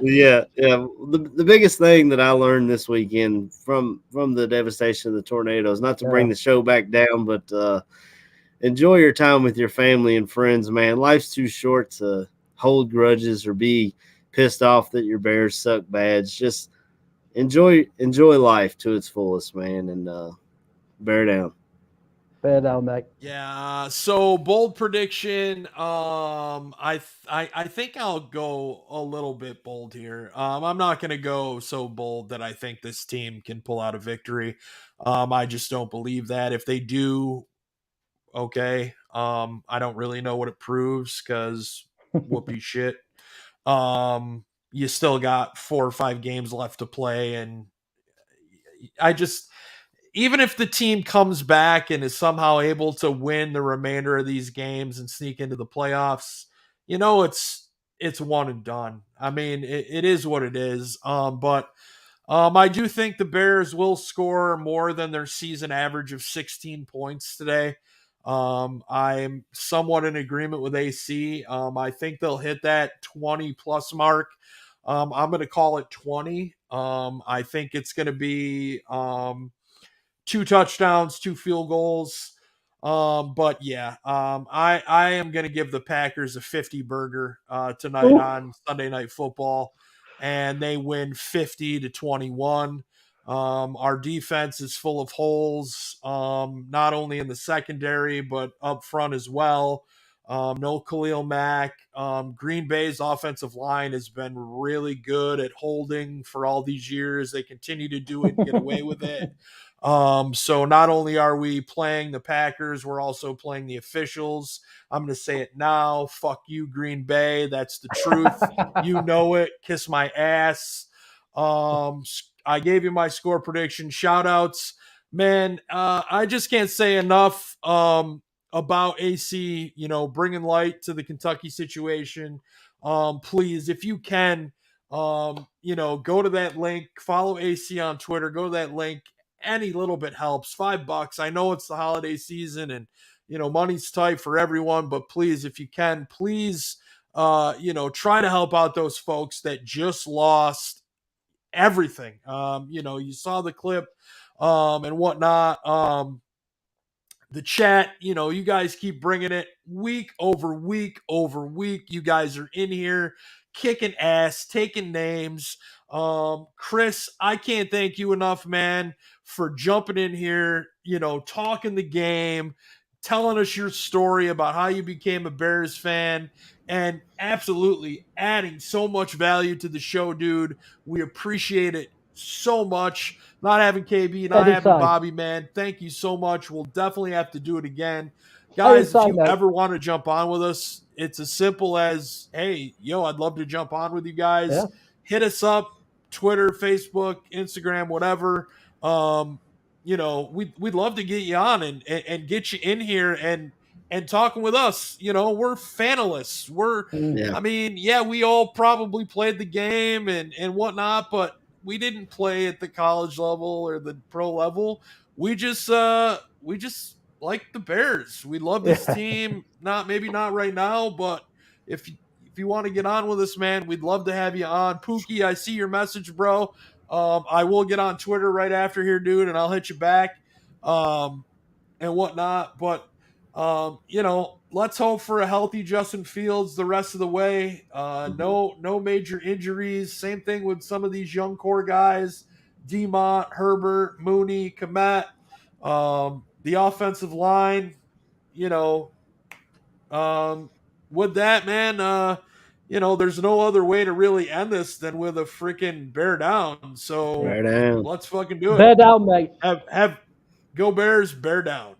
Yeah. The biggest thing that I learned this weekend from the devastation of the tornadoes, not to bring the show back down, but enjoy your time with your family and friends, man. Life's too short to hold grudges or be pissed off that your Bears suck bad. Just enjoy life to its fullest, man, and bear down. Bear down, mate. Yeah. So bold prediction. I think I'll go a little bit bold here. I'm not going to go so bold that I think this team can pull out a victory. I just don't believe that. If they do, okay. I don't really know what it proves because whoopee shit. You still got 4 or 5 games left to play, and even if the team comes back and is somehow able to win the remainder of these games and sneak into the playoffs, it's one and done. I mean, it is what it is. But I do think the Bears will score more than their season average of 16 points today. I'm somewhat in agreement with AC. I think they'll hit that 20 plus mark. I'm going to call it 20. I think it's going to be 2 touchdowns, 2 field goals. But yeah, I am going to give the Packers a 50 burger tonight on Sunday Night Football, and they win 50-21. Our defense is full of holes, not only in the secondary, but up front as well. No Khalil Mack. Green Bay's offensive line has been really good at holding for all these years. They continue to do it and get away with it. So not only are we playing the Packers, we're also playing the officials. I'm going to say it now. Fuck you, Green Bay. That's the truth. You know it. Kiss my ass. I gave you my score prediction. Shout outs. Man, I just can't say enough about AC, bringing light to the Kentucky situation. Please, if you can, go to that link, follow AC on Twitter, go to that link. Any little bit helps. $5. I know it's the holiday season and, money's tight for everyone, but please, if you can, please, try to help out those folks that just lost everything. You saw the clip and whatnot. The chat, you guys keep bringing it week over week over week. You guys are in here kicking ass, taking names. Chris, I can't thank you enough, man, for jumping in here, talking the game, telling us your story about how you became a Bears fan, and absolutely adding so much value to the show, dude. We appreciate it so much. Not having KB, not having Bobby, man. Thank you so much. We'll definitely have to do it again. Guys, if you ever want to jump on with us, it's as simple as, hey, I'd love to jump on with you guys. Yeah. Hit us up, Twitter, Facebook, Instagram, whatever. We'd love to get you on and get you in here and talking with us. We're fanalists. We all probably played the game and whatnot, but we didn't play at the college level or the pro level. We just like the Bears. We love this team. Maybe not right now, but if you want to get on with us, man, we'd love to have you on. Pookie, I see your message, bro. I will get on Twitter right after here, dude, and I'll hit you back and whatnot. But let's hope for a healthy Justin Fields the rest of the way. No major injuries. Same thing with some of these young core guys, Demont, Herbert, Mooney, Kmet, the offensive line, with that, man, there's no other way to really end this than with a freaking bear down. So let's fucking do it. Bear down, mate. Have go Bears, bear down.